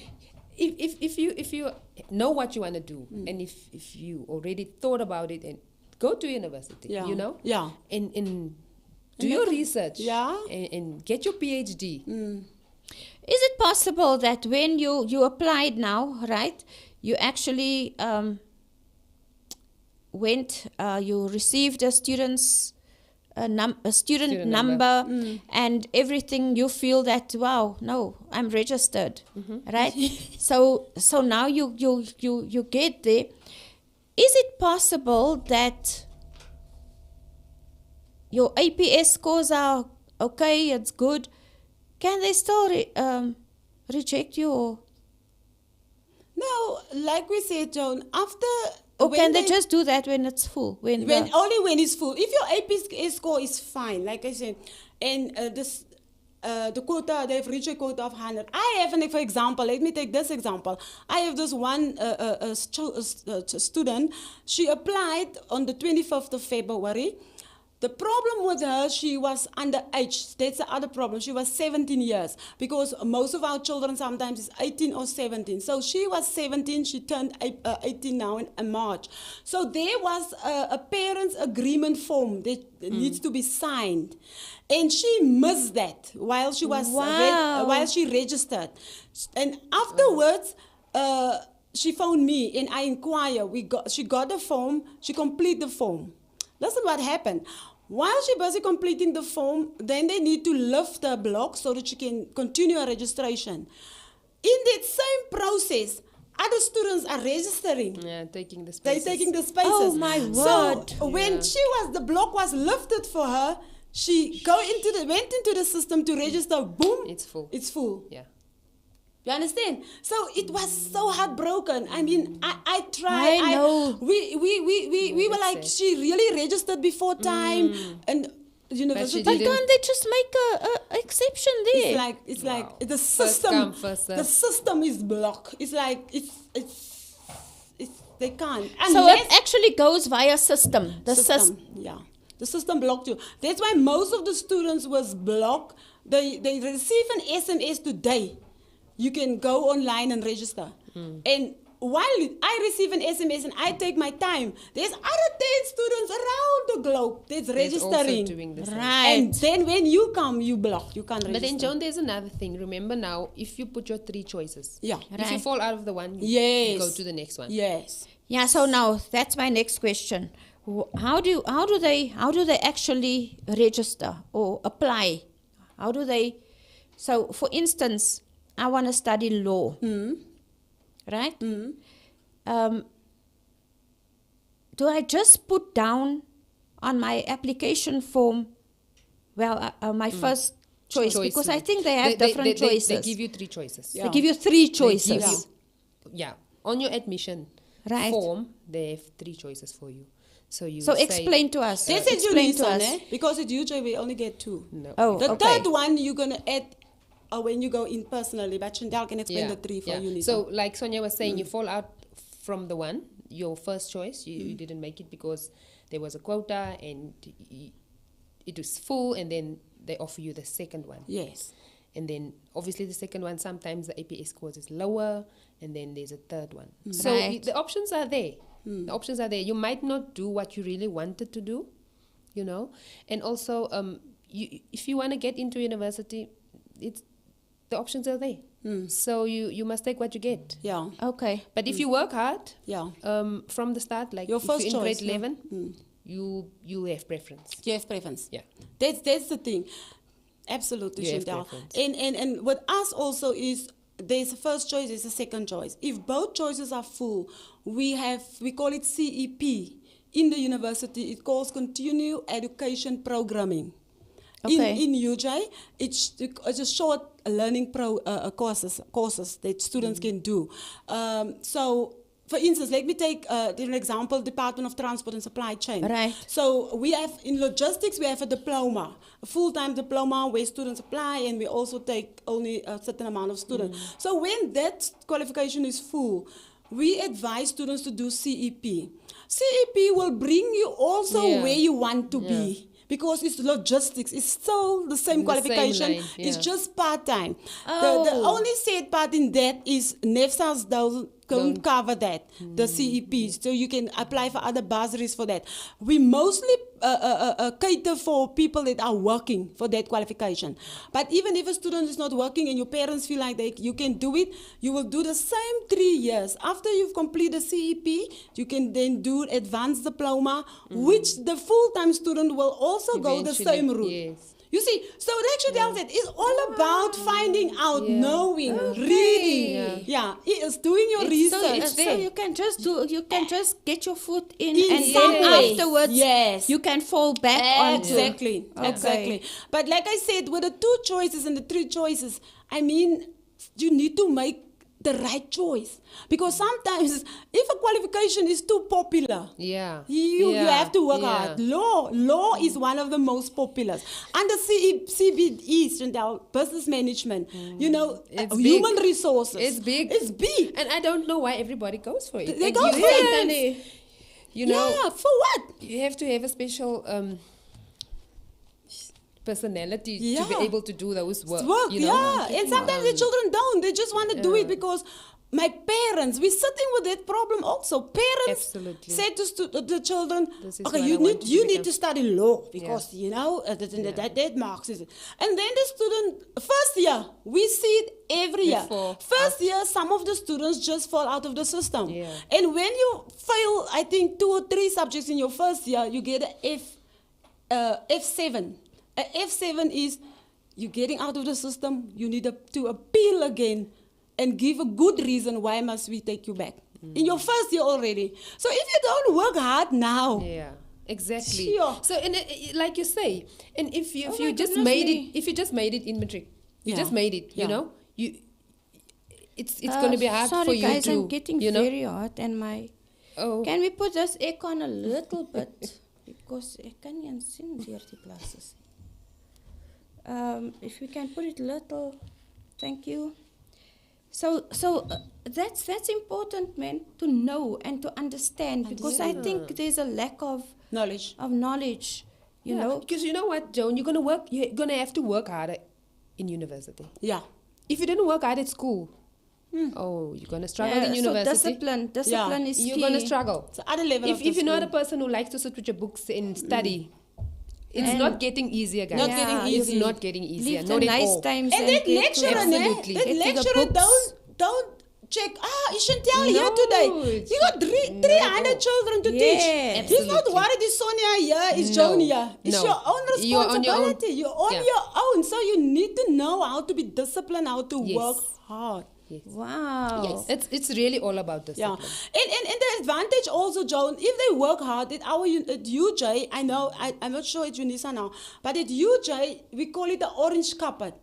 If you know what you want to do and if you already thought about it and go to university, Yeah. you know? Yeah. And do your research. Yeah. And get your PhD. Is it possible that when you applied now, right, you actually you received a student's student number and everything, you feel that, wow, no, I'm registered, right? so now you get there. Is it possible that your APS scores are okay, it's good, can they still reject you? No, like we said, Joan, after... Or when can they just do that when it's full? Only when it's full. If your APS score is fine, like I said, and the quota, they've reached a quota of 100. I have, for example, let me take this example. I have this one student. She applied on the 25th of February. The problem with her, she was underage. That's the other problem. She was 17 years because most of our children sometimes is 18 or 17. So she was 17. She turned 18 now in March. So there was a parents' agreement form that needs to be signed. And she missed that while she was while she registered. And afterwards, she phoned me and I inquired. She got the form. She completed the form. Listen what happened. While she busy completing the form, then they need to lift the block so that she can continue her registration. In that same process, other students are registering. Yeah, taking the spaces. They're taking the spaces. Oh, my word. So when the block was lifted for her, she went into the system to register. Boom, It's full. It's full. Yeah. You understand? So it was so heartbroken. I mean, I tried. I know. We were that's like, sad. she really registered before time, and university. But didn't. can't they just make a exception there? It's like the First system. come, first serve. The system is blocked. It's like it's they can't. So Unless it actually goes via system. The system. Yeah. The system blocked you. That's why most of the students was blocked. They receive an SMS today. You can go online and register. And while I receive an SMS and I take my time, there's other 10 students around the globe. That's That's also registering. doing the same. Right. And then when you come, you block. You can't register. But then, Joan, there's another thing. Remember now, if you put your 3 choices, Yeah. if you Right. fall out of the one, you Yes. go to the next one. Yes. Yeah, so now that's my next question. How do they actually register or apply? How do they? So, for instance, I want to study law, right? Do I just put down on my application form, my first choice? Because I think they have different choices. They give you 3 choices. Yeah. They give you 3 They choices. give you- yeah. On your admission Right. form, they have 3 choices for you. So you So say, explain to us. That's it, you Explain need to son, us. eh? Because at UJ we only get 2. No. Oh, The okay. third one you're gonna add when you go in personally, but Chantell can explain the 3 for you. Nisa. So like Sonia was saying, you fall out from the one, your first choice, you didn't make it because there was a quota and it was full, and then they offer you the second one. yes. And then obviously the second one, sometimes the APS scores is lower, and then there's a third one. So Right. the options are there. The options are there. You might not do what you really wanted to do, and also if you want to get into university, the options are there. So you must take what you get. Yeah. Okay. But if you work hard, Yeah. from the start, like Your if first you're in choice, grade yeah. 11, you have preference. You have preference. Yeah. That's the thing. Absolutely, You have Chantell. preference. And with us also is there's a first choice, there's a second choice. If both choices are full, we call it CEP. In the university, it calls Continuing Education Programming. Okay. In UJ, it's a short learning courses that students can do. So, for instance, let me take an example, Department of Transport and Supply Chain. Right. So we have, in logistics, we have a diploma, a full-time diploma where students apply, and we also take only a certain amount of students. So when that qualification is full, we advise students to do CEP. CEP will bring you also Yeah. where you want to be. Because it's logistics, it's still the same The qualification, same line, it's yeah. just part-time. Oh. The only sad part in that is NEFSAs don't cover that, the CEPs, so you can apply for other bursaries for that. We mostly cater for people that are working for that qualification. But even if a student is not working and your parents feel like you can do it, you will do the same 3 years. After you've completed CEP, you can then do advanced diploma, which the full-time student will also go the Eventually, same route. yes. You see, so lecture tells that it's all about finding out, Yeah. knowing, reading. Yeah. It is doing your research. So you can just get your foot in, In and some then way. afterwards Yes. you can fall back onto. Exactly, Okay. exactly. But like I said, with the 2 choices and the 3 choices, I mean, you need to make the right choice. Because sometimes, if a qualification is too popular, Yeah. you have to work Yeah. hard. Law is one of the most popular. Under CBE, Chantell, business management, It's human big. resources. It's big. It's big. And I don't know why everybody goes for it. They And go you for have- it. You know, Yeah, for what? you have to have a special personality to Yeah. be able to do those work. Work, you know? yeah. And sometimes the children don't. They just want to do it because my parents, we're sitting with that problem also. Parents Absolutely. said to the children, This is okay, what I you want need you to to become." study law because, that marks it. And then the student, first year, we see it every year. Before, First year, some of the students just fall out of the system. Yeah. And when you fail, I think 2 or 3 subjects in your first year, you get a F7. A F7 is you're getting out of the system, you need to appeal again and give a good reason why must we take you back. In your first year already. So if you don't work hard now, Yeah, exactly. Sure. So, and like you say, and if you my just goodness made me. it, if you just made it in matric, you Yeah. just made it. Yeah. You know, it's going to be hard sorry for you guys, to. I'm getting you know, very hot and my. oh, Can we put this aircon a little bit because I can't see the glasses. If we can put it little, thank you. So that's important, man, to know and to understand because I think there's a lack of knowledge. knowledge, you know. because you know what, Joan, you're gonna have to work harder in university. Yeah. If you didn't work hard at school, Oh, you're going to struggle in So university. discipline is key. You're going to struggle. It's other level of If you're not a school. person who likes to sit with your books and study, it's not getting easier, guys. Not getting It's easy. not getting easier. Leave Not the at nice all. times And that get to- lecturer, Absolutely. that Get to the lecturer books. don't check. Is Chantell here No, today? it's You got 300 children to Yes. teach. He's not Absolutely. worried. Is Sonia here? Is No. Joan here? It's No. your own You're on your own. responsibility. You're on Yeah. your own. So you need to know how to be disciplined, how to Yes. work hard. Wow. It's really all about Yeah, discipline. and the advantage also, Joan, if they work hard at at UJ, I know, I'm not sure at UNISA now, but at UJ, we call it the orange carpet.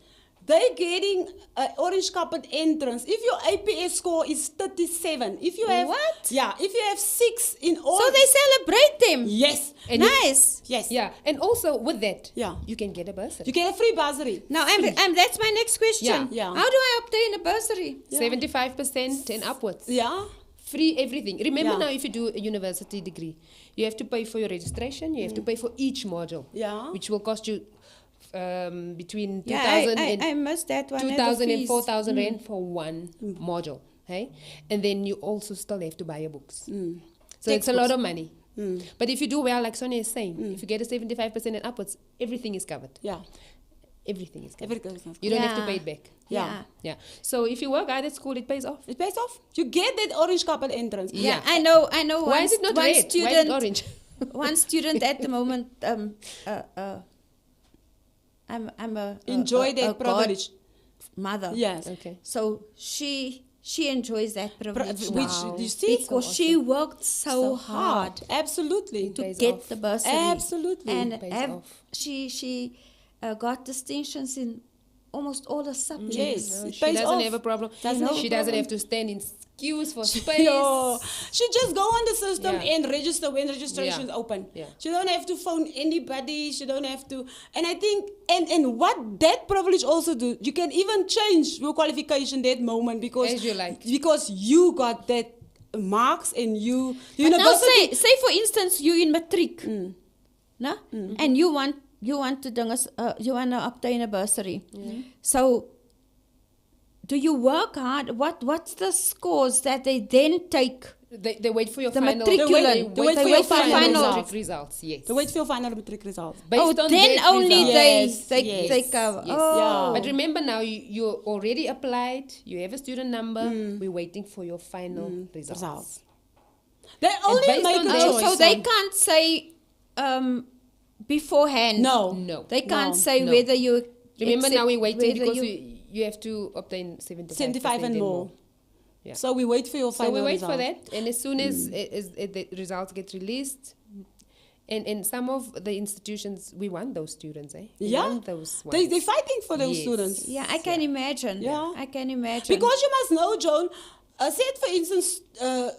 They're getting an orange carpet entrance. If your APS score is 37, if you have... What? Yeah, if you have 6 in all... So they celebrate them. Yes. And Nice. Yes. Yeah, and also with that, Yeah. you can get a bursary. You get a free bursary. Now, that's my next question. Yeah. Yeah. How do I obtain a bursary? 75% and upwards. Yeah. Free everything. Remember Yeah. now, if you do a university degree, you have to pay for your registration, you have to pay for each module, Yeah. which will cost you between 2,000 Yeah, and I missed that one. 2,000 and fees. 4,000 rand for one module. Hey? And then you also still have to buy your books. So it's a lot of money. But if you do well, like Sonia is saying, if you get a 75% and upwards, everything is covered. Yeah. Everything is covered. Everything. You don't have to Yeah. pay it back. Yeah. Yeah. So if you work hard at school, it pays off. It pays off. You get that orange carpet entrance. Yeah, Yeah. I know. Why is it not one red? Why is it student, orange? one student at the moment, I'm a Enjoy a that privilege. godmother. Yes. Okay. So she enjoys that privilege Which, now you see? because she worked so hard Absolutely. to Pays get off. the bursary. Absolutely. And Pays have, off. she got distinctions in almost all the subjects. Yes. No, It she pays doesn't off. have a problem. Doesn't have a She doesn't problem. have to stand in queues for space. Yeah. She just go on the system Yeah. and register when registration is open. Yeah. She don't have to phone anybody. She don't have to. And I think, and what that privilege also do, you can even change your qualification that moment because As you like. because you got that marks and you But now university. say for instance you in matric, no? And you want to you want to obtain a bursary. So do you work hard? What's the scores that they then take? They wait for your The final. matriculant. They wait for your final matric results. Yes. The wait for your final matric results. Based Oh, on then that only result. Yes, they yes, they cover. Yes. Oh. Yeah. But remember now, you already applied. You have a student number. We're waiting for your final results. They only based make on a that- choice. So they on- can't say beforehand. No. They can't No, say no. whether you Remember now we're waiting whether because you have to obtain 75 and more. Yeah. So we wait for your So final we wait result. for that, and as soon as the results get released, and some of the institutions, we want those students, eh? We Yeah. want those ones. They're fighting for those Yes. students. Yeah, I can imagine. Yeah. I can imagine. Because you must know, Joan, say for instance,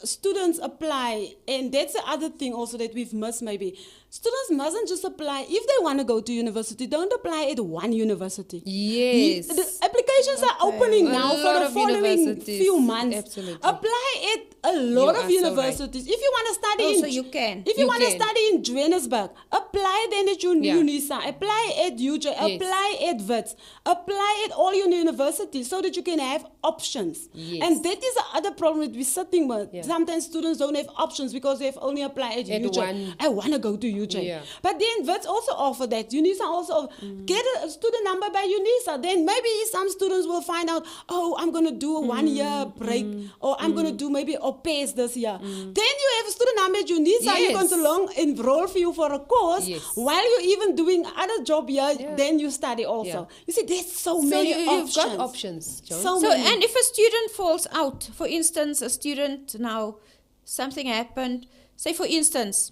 students apply, and that's the other thing also that we've missed maybe. Students mustn't just apply. If they want to go to university, don't apply at one university. Yes. The applications are opening A now for lot the of following universities. few months. Absolutely. Apply at a lot You of are so universities. If you want to study Oh, in so you can. If you, You want to can. study in Johannesburg, apply then at Yeah. UNISA, apply at UJ, apply at WITS, apply at all your universities so that you can have options. Yes. And that is the other problem that we're sitting with. Yeah. Sometimes students don't have options because they've only applied at At UJ. one. I want to go to UJ. Yeah. But then WITS also offer that. UNISA also get a student number by UNISA. Then maybe some students will find out, oh, I'm going to do a 1 year break or I'm going to do maybe a pace this year. Then you have a student number at UNISA. You're going to enroll for you for a course Yes. while you're even doing other job here. Yeah. Then you study also. Yeah. You see, there's so So many you've options. got options, Joan. So So, many. and if a student falls out, for instance, a student now, something happened, say for instance,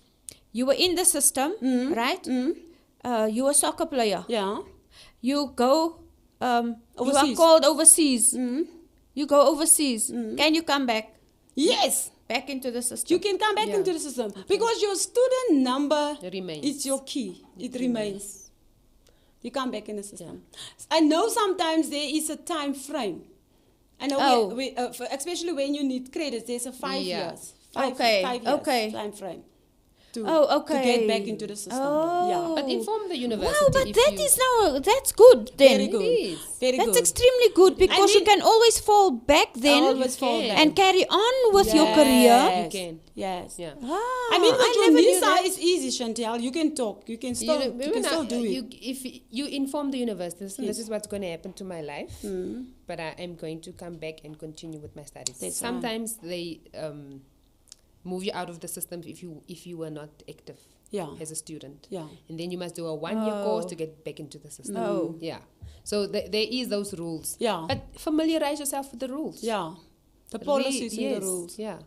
you were in the system, right? You were a soccer player. Yeah. You go, you are Overseas. called overseas. You go overseas. Can you come back? Yes. Back into the system? You can come back Yeah. into the system because your student number Remains. is your key. It remains. You come back in the system. I know sometimes there is a time frame. I know, Oh. especially when you need credits, there's a 5 Yeah. years. Okay, 5 years okay. time frame. to get back into the system. Yeah. But inform the university. Wow, but if that's good then. Very good. It is. Very That's good. extremely good because you mean- can always fall back then Always fall back. and carry on with your career. You can. Yes. Yeah. Ah, I mean, with your never knew NISA, that. it's easy, Chantell. You can talk. You can still, you can still do it. If you inform the university, this is what's going to happen to my life, but I am going to come back and continue with my studies. That's Sometimes they move you out of the system if you were not active as a student. Yeah. And then you must do a 1-year course to get back into the system. Oh. Yeah. So there is those rules. Yeah. But familiarize yourself with the rules. Yeah. The policies and the rules. Yeah.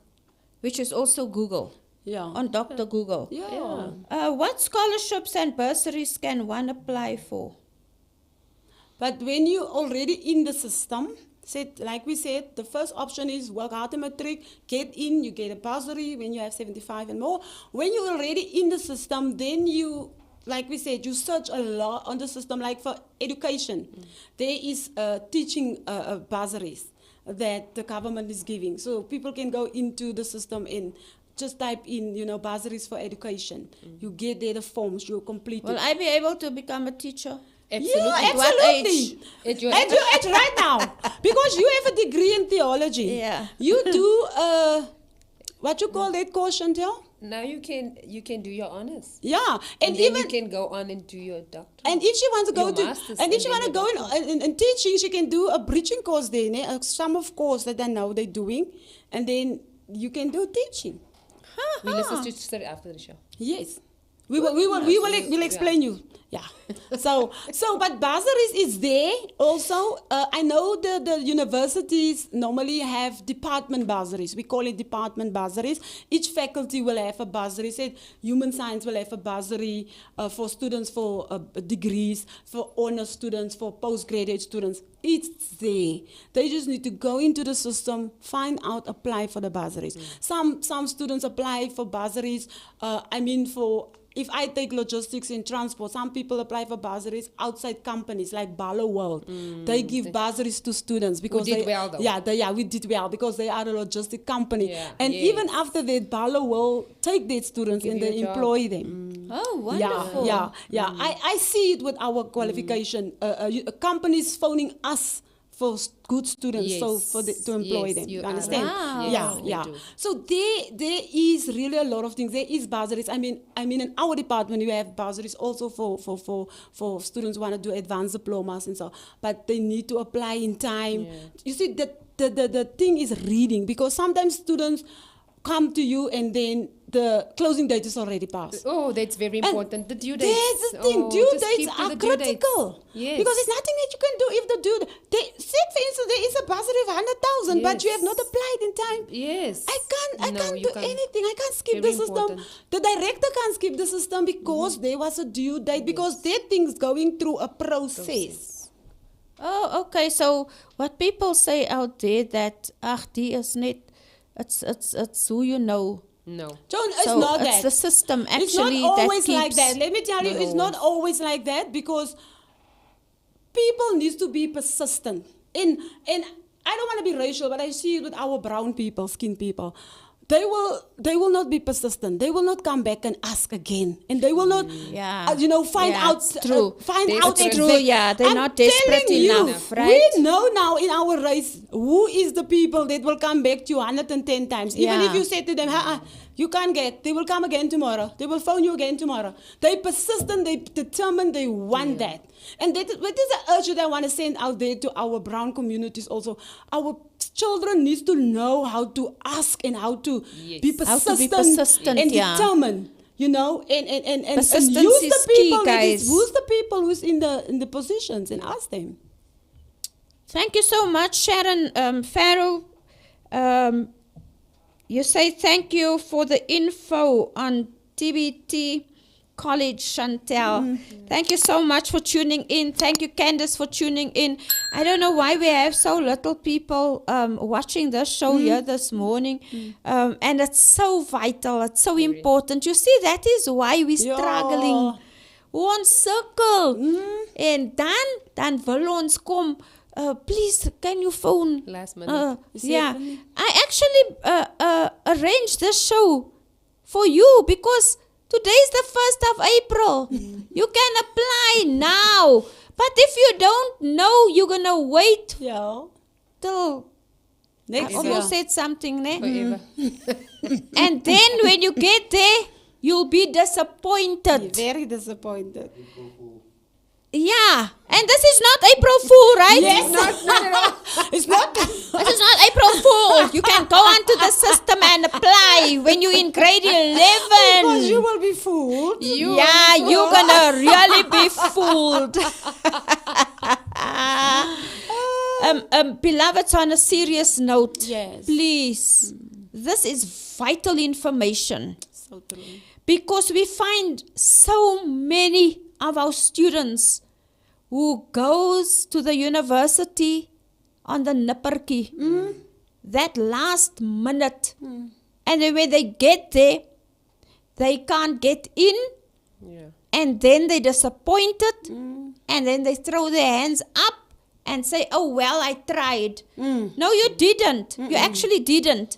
Which is also Google, Yeah. on Dr. Google. Yeah. What scholarships and bursaries can one apply for? But when you're already in the system, like we said, the first option is work hard in matric, get in, you get a bursary when you have 75 and more. When you're already in the system, then you, like we said, you search a lot on the system, like for education. There is teaching bursaries that the government is giving. So people can go into the system and just type in, bursaries for education. You get there the forms, you complete Will it. I be able to become a teacher? Absolutely. Yeah, At what absolutely. age? At your At your age right now. Because you have a degree in theology. Yeah. You do, what you call that course, Chantell? Now you can do your honors. Yeah. And And then even, you can go on and do your doctorate. and if she wants to go Your to, masters and if she and wants to then go your in teaching, she can do a bridging course there, a summer course that I know they're doing. And then you can do teaching. We listen to study after the show. Yes. We'll explain you. Yeah. So, but bursaries is there also. I know the universities normally have department bursaries. We call it department bursaries. Each faculty will have a bursary. Say, human science will have a bursary for students for degrees, for honor students, for postgraduate students. It's there. They just need to go into the system, find out, apply for the bursaries. Some students apply for bursaries. If I take logistics and transport, some people apply for bursaries outside companies like Barlow World. They give bursaries to students because We did they, well, though. Yeah, we did well because they are a logistic company. Yeah, and yes. even after that, Barlow World take their students Give and you they a job. employ them. Oh, wonderful. Yeah. I see it with our qualification. Companies phoning us for good students, to employ them. You are understand? right. Wow. Yeah. They do. So there is really a lot of things. There is bursaries. I mean, in our department we have bursaries also for students who want to do advanced diplomas and so. But they need to apply in time. Yeah. You see, the thing is reading, because sometimes students come to you and then the closing date is already passed. Oh, that's very And important. The due dates. That's the thing. Oh, Due just dates keep to are the due dates. critical. Yes. Because there's nothing that you can do if the due date. Say, for instance, there is a bursary of 100,000, but you have not applied in time. Yes. I can't No, do you can't. anything. I can't skip Very the system. important. The director can't skip the system because there was a due date, because that thing's going through a process. Oh, okay. So what people say out there that die is net, it's who you know. No. Joan, it's So not it's that. the system It's not actually always that like keeps. that. Let me tell you, Not it's not always. always like that, because people need to be persistent. And I don't want to be racial, but I see it with our brown people, skin people. They will not be persistent. They will not come back and ask again, and they will not, Yeah. find Yeah, out. it's true. Find It's out true, exact- yeah, they're I'm not desperate telling you, enough, right? We know now in our race who is the people that will come back to you 110 times. Even Yeah. if you say to them, you can't get, they will come again tomorrow. They will phone you again tomorrow. They persistent, they determined, they want that. And that is the urge that I want to send out there to our brown communities also. Our children need to know how to ask and how to be How to be persistent, persistent, and yeah. determined. And Persistence use is the people key, guys. who's the people who's in the positions, and ask them. Thank you so much, Sharon Farrell. You say thank you for the info on TBT College, Chantell. Thank you so much for tuning in. Thank you, Candace, for tuning in. I don't know why we have so little people watching this show here this morning. And it's so vital. It's so important. You see, that is why we're struggling. One circle. En dan wil ons kom. Please, can you phone? Last minute. Yeah. I actually arranged this show for you because Today's the 1st of April. You can apply now. But if you don't know, you're going to wait Yeah. till... Next I almost said something, ne? Forever. And then when you get there, you'll be disappointed. Very disappointed. Yeah. And this is not April Fool, right? Yes. It's not. This is not April Fool. You can go onto the system and apply when you're in grade 11. Because you will be fooled. You're gonna really be fooled. Beloveds, on a serious note, Yes. please, this is vital information So true. because we find so many of our students who goes to the university on the nippertjie, that last minute, and then when they get there, they can't get in, Yeah. and then they're disappointed, and then they throw their hands up and say, oh, well, I tried. No, you didn't. You actually didn't.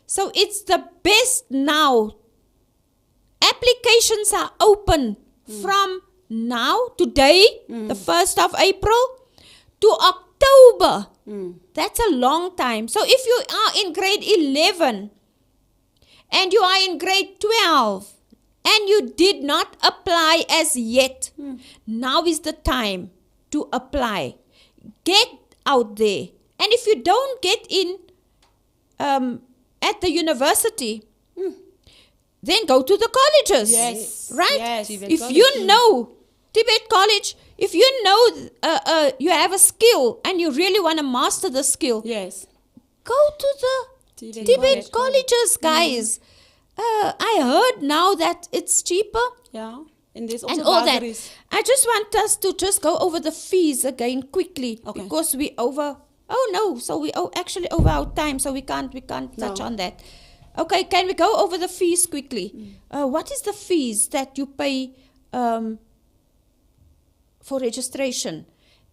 So it's the best now. Applications are open from now, today, the 1st of April, to October. That's a long time. So if you are in grade 11 and you are in grade 12 and you did not apply as yet, now is the time to apply. Get out there. And if you don't get in at the university, then go to the colleges. Yes. Right? Yes. If you know Tibet College, if you know you have a skill and you really want to master the skill, Yes. go to the Tibet Tibet College. colleges, guys. I heard now that it's cheaper Yeah. And there's also and all that. bursaries. I just want us to just go over the fees again quickly Okay. because we over. Oh no! So we actually over our time, so we can't touch No. on that. Okay, can we go over the fees quickly? What is the fees that you pay for registration,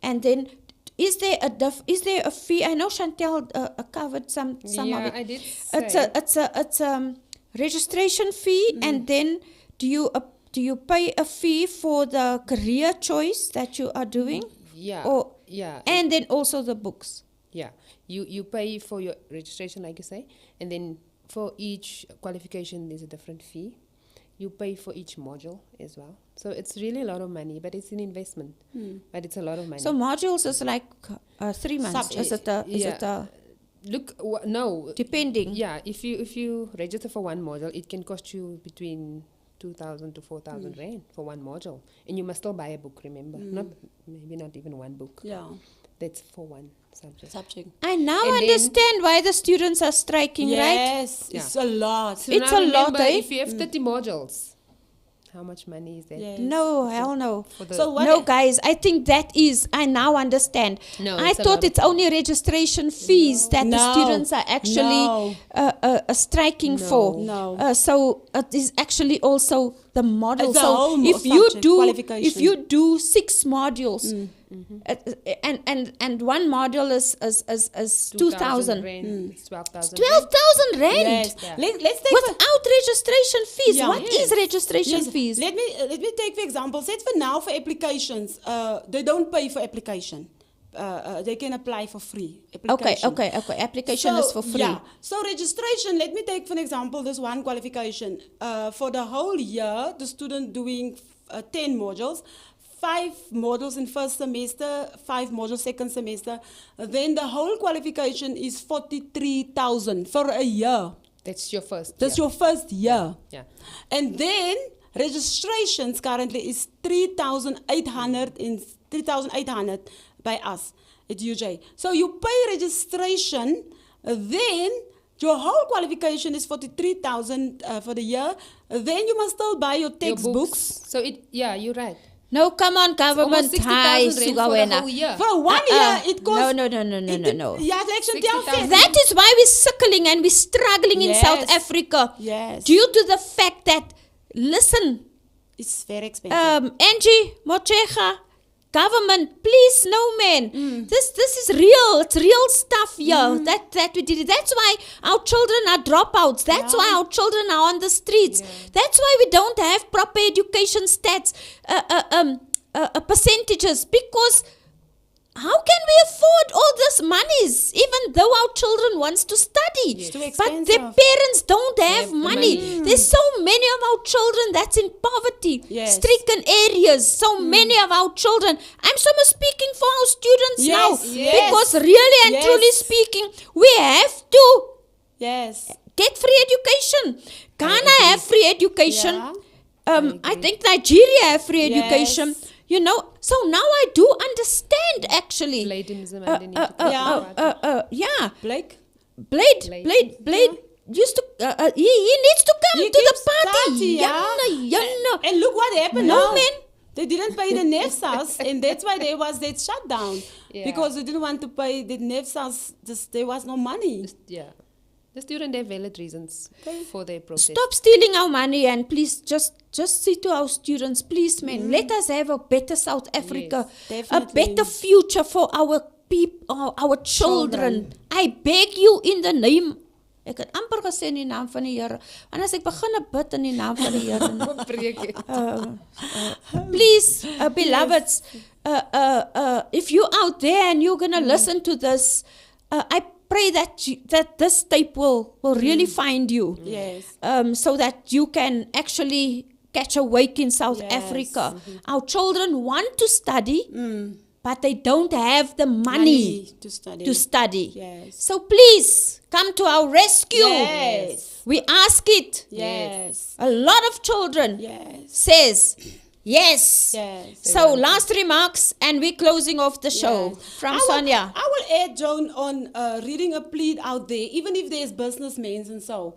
and then is there a fee? I know Chantell covered some Yeah, of it. I did say. It's a registration fee, and then do you pay a fee for the career choice that you are doing? Yeah. Or Yeah. and then also the books. Yeah, you pay for your registration, like you say, and then for each qualification there's a different fee. You pay for each module as well. So it's really a lot of money, but it's an investment. But it's a lot of money. So modules is like 3 months. Subjects. Is it a Look, no. depending? Yeah, if you register for one module, it can cost you between 2,000 to 4,000 rand for one module, and you must still buy a book. Remember, maybe not even one book. Yeah. That's for one subject. I now And then- understand why the students are striking, right? Yes. It's a lot. So It's now a lot, remember, eh? If you have 30 modules, how much money is that? Yes. No, hell no. For the So what? No, guys, I think I now understand. No, I it's a thought lot of it's only registration fees that the No. students are actually No. striking for. No. So it is actually also the module. It's the So whole if you subject do qualification. if you do 6 modules, and one module is 2,000. Rand, it's 12,000. 12,000 rand. Yes. Yeah. Let's take Without registration fees. Yeah. What is registration Yes. fees? Let me take for example. Say for now for applications, they don't pay for application. They can apply for free. Okay. Application. Application is for free. Yeah. So registration, let me take for example this one qualification. For the whole year, the student doing 10 modules, 5 modules in first semester, 5 modules second semester. Then the whole qualification is 43,000 for a year. That's your first. That's year. your first year. Yeah. And then registrations currently is 3,800 by us at UJ. So you pay registration, then your whole qualification is 43,000 for the year. Then you must still buy your Your textbooks. So you're right. No, come on, government. Almost 60,000 Hi, rand for the Sugawena. whole year. For 1 year, it costs. No. Yeah, the action tell 60,000. says. That is why we're suckling and we're struggling in Yes. South Africa. Yes. Due to the fact that, listen, It's very expensive. Angie Mochecha, government, please, no, man. This is real. It's real stuff here. That we did it. That's why our children are dropouts. That's why our children are on the streets. That's why we don't have proper education stats, percentages, because how can we afford all this monies, even though our children wants to study? It's too But expensive. their parents don't have money. There's so many of our children that's in poverty, Yes. stricken areas. So many of our children. I'm so much speaking for our students Yes, now. yes. Because really and Yes. truly speaking, we have to Yes. get free education. Ghana have free education. Yeah. I think Nigeria have free Yes. education. You know, so now I do understand actually. Blaidenism and they need to talk about it. Yeah. Blake? Blade used to, he needs to come He to the keeps party. yeah. Yanna. And look what happened No, now. man. They didn't pay the NEFSAS, and that's why there was that shutdown. Yeah. Because they didn't want to pay the NEFSAS, there was no money. Yeah. The student have valid reasons for their protest. Stop stealing our money and please just say to our students, please, man, let us have a better South Africa, a definitely. better future for our people, our children. I beg you in the name. Ek het amper gesê in die naam van die Here. En as ek begin bid in die naam van die Here. Please, beloveds, if you're out there and you're going to listen to this, I pray that this tape will really find you. Yes. So that you can actually catch a wake in South Yes. Africa. Our children want to study, but they don't have the money to study. to study. Yes. So please come to our rescue. Yes. We ask it. Yes. A lot of children Yes. says yes. Yes. So last remarks and we're closing off the show Yes. from I will- Sonia. I will add, Joan, on reading a plead out there, even if there's businessmen and so.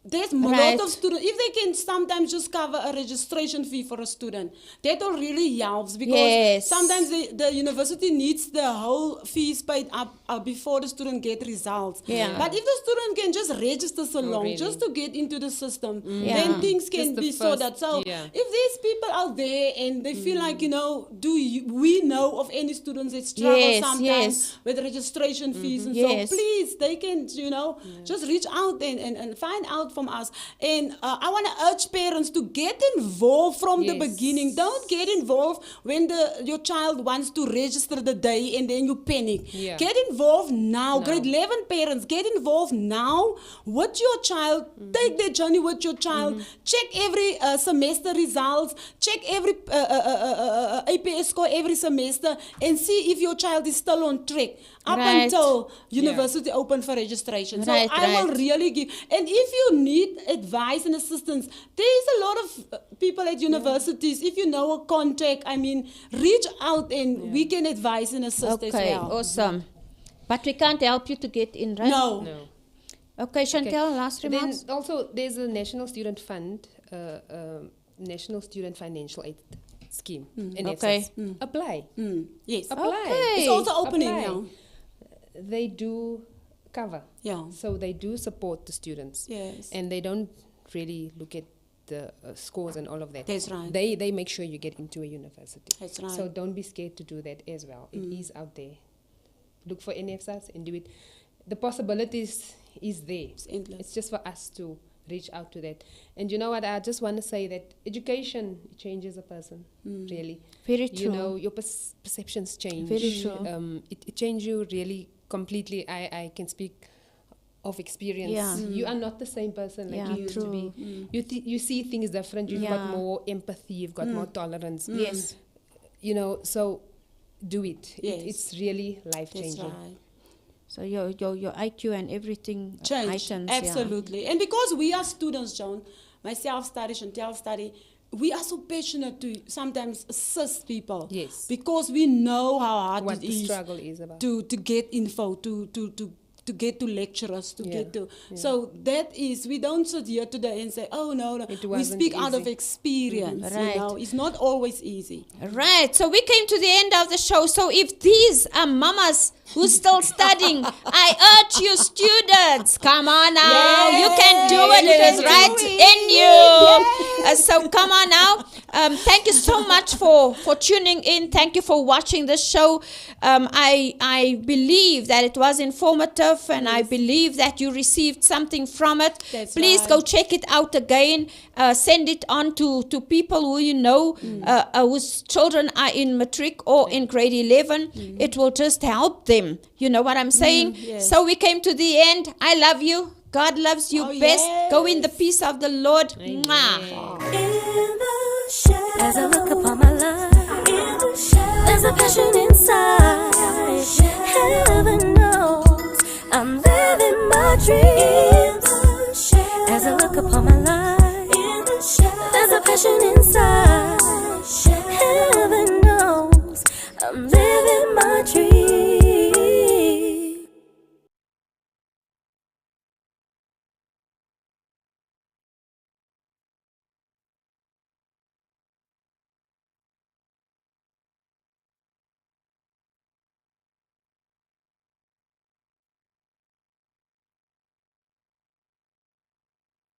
There's a Right. lot of students, if they can sometimes just cover a registration fee for a student, that will really helps because Yes. sometimes the university needs the whole fees paid up before the student get results. Yeah. But if the student can just register so long, really? just to get into the system, Yeah. then things can Just the be sorted. first- So yeah. if there's people out there and they feel like, we know of any students that struggle Yes, sometimes yes. with registration fees and Yes. so please, they can, just reach out and find out from us. And I want to urge parents to get involved from the Yes. beginning. Don't get involved when your child wants to register the day and then you panic. Yeah. Get involved now. Grade 11 parents, get involved now with your child. Take the journey with your child. Check every semester results. Check every APS score every semester and see if your child is still on track up Right. until university open for registration. So Right, I will right. really give. And if you need advice and assistance, there is a lot of people at universities. If you know a contact, reach out and we can advise and assist as Okay, well. awesome. But we can't help you to get in, right? No. No. Okay, Chantell, last Then remarks? also there's a National Student Fund, National Student Financial Aid Scheme. NSFAS. Okay. Apply. Yes. Apply. Okay. It's also opening Apply. now. They do cover. Yeah. So they do support the students. Yes. And they don't really look at the scores and all of that. That's right. They make sure you get into a university. That's right. So don't be scared to do that as well. It is out there. Look for NFSAs and do it. The possibilities is there. It's endless. It's just for us to reach out to that. And you know what? I just want to say that education changes a person, really. Very true. You know, your perceptions change. Very true. It changes you really completely. I can speak of experience. Yeah. You are not the same person like Yeah, you used to true. be. You see things different. You've got Yeah. more empathy. You've got more tolerance. Yes. You know, so do it. Yes. It's really life That's changing. right. So your IQ and everything Change. heightens, Absolutely. And because we are students, Joan, myself study, Chantell study, we are so passionate to sometimes assist people. Yes. Because we know how hard What it the is struggle is about. to get info, to get to lecturers, to get to. So that is, we don't sit here today and say, oh no, It we wasn't speak out of easy. experience. Right. It's not always easy. Right. So we came to the end of the show. So if these are mamas who's still studying, I urge you, students, come on now. You can do it. It is right in you. So come on now. Thank you so much for tuning in. Thank you for watching this show. I believe that it was informative, and I believe that you received something from it. That's Please right. go check it out again. Send it on to people who you know, whose children are in matric or in grade 11. It will just help them. You know what I'm saying? Yes. So we came to the end. I love you. God loves you Oh, best. Go in the yes. peace of the Lord. Amen. Mwah. In the shadows, as I look upon my life, in the shadows, there's a passion in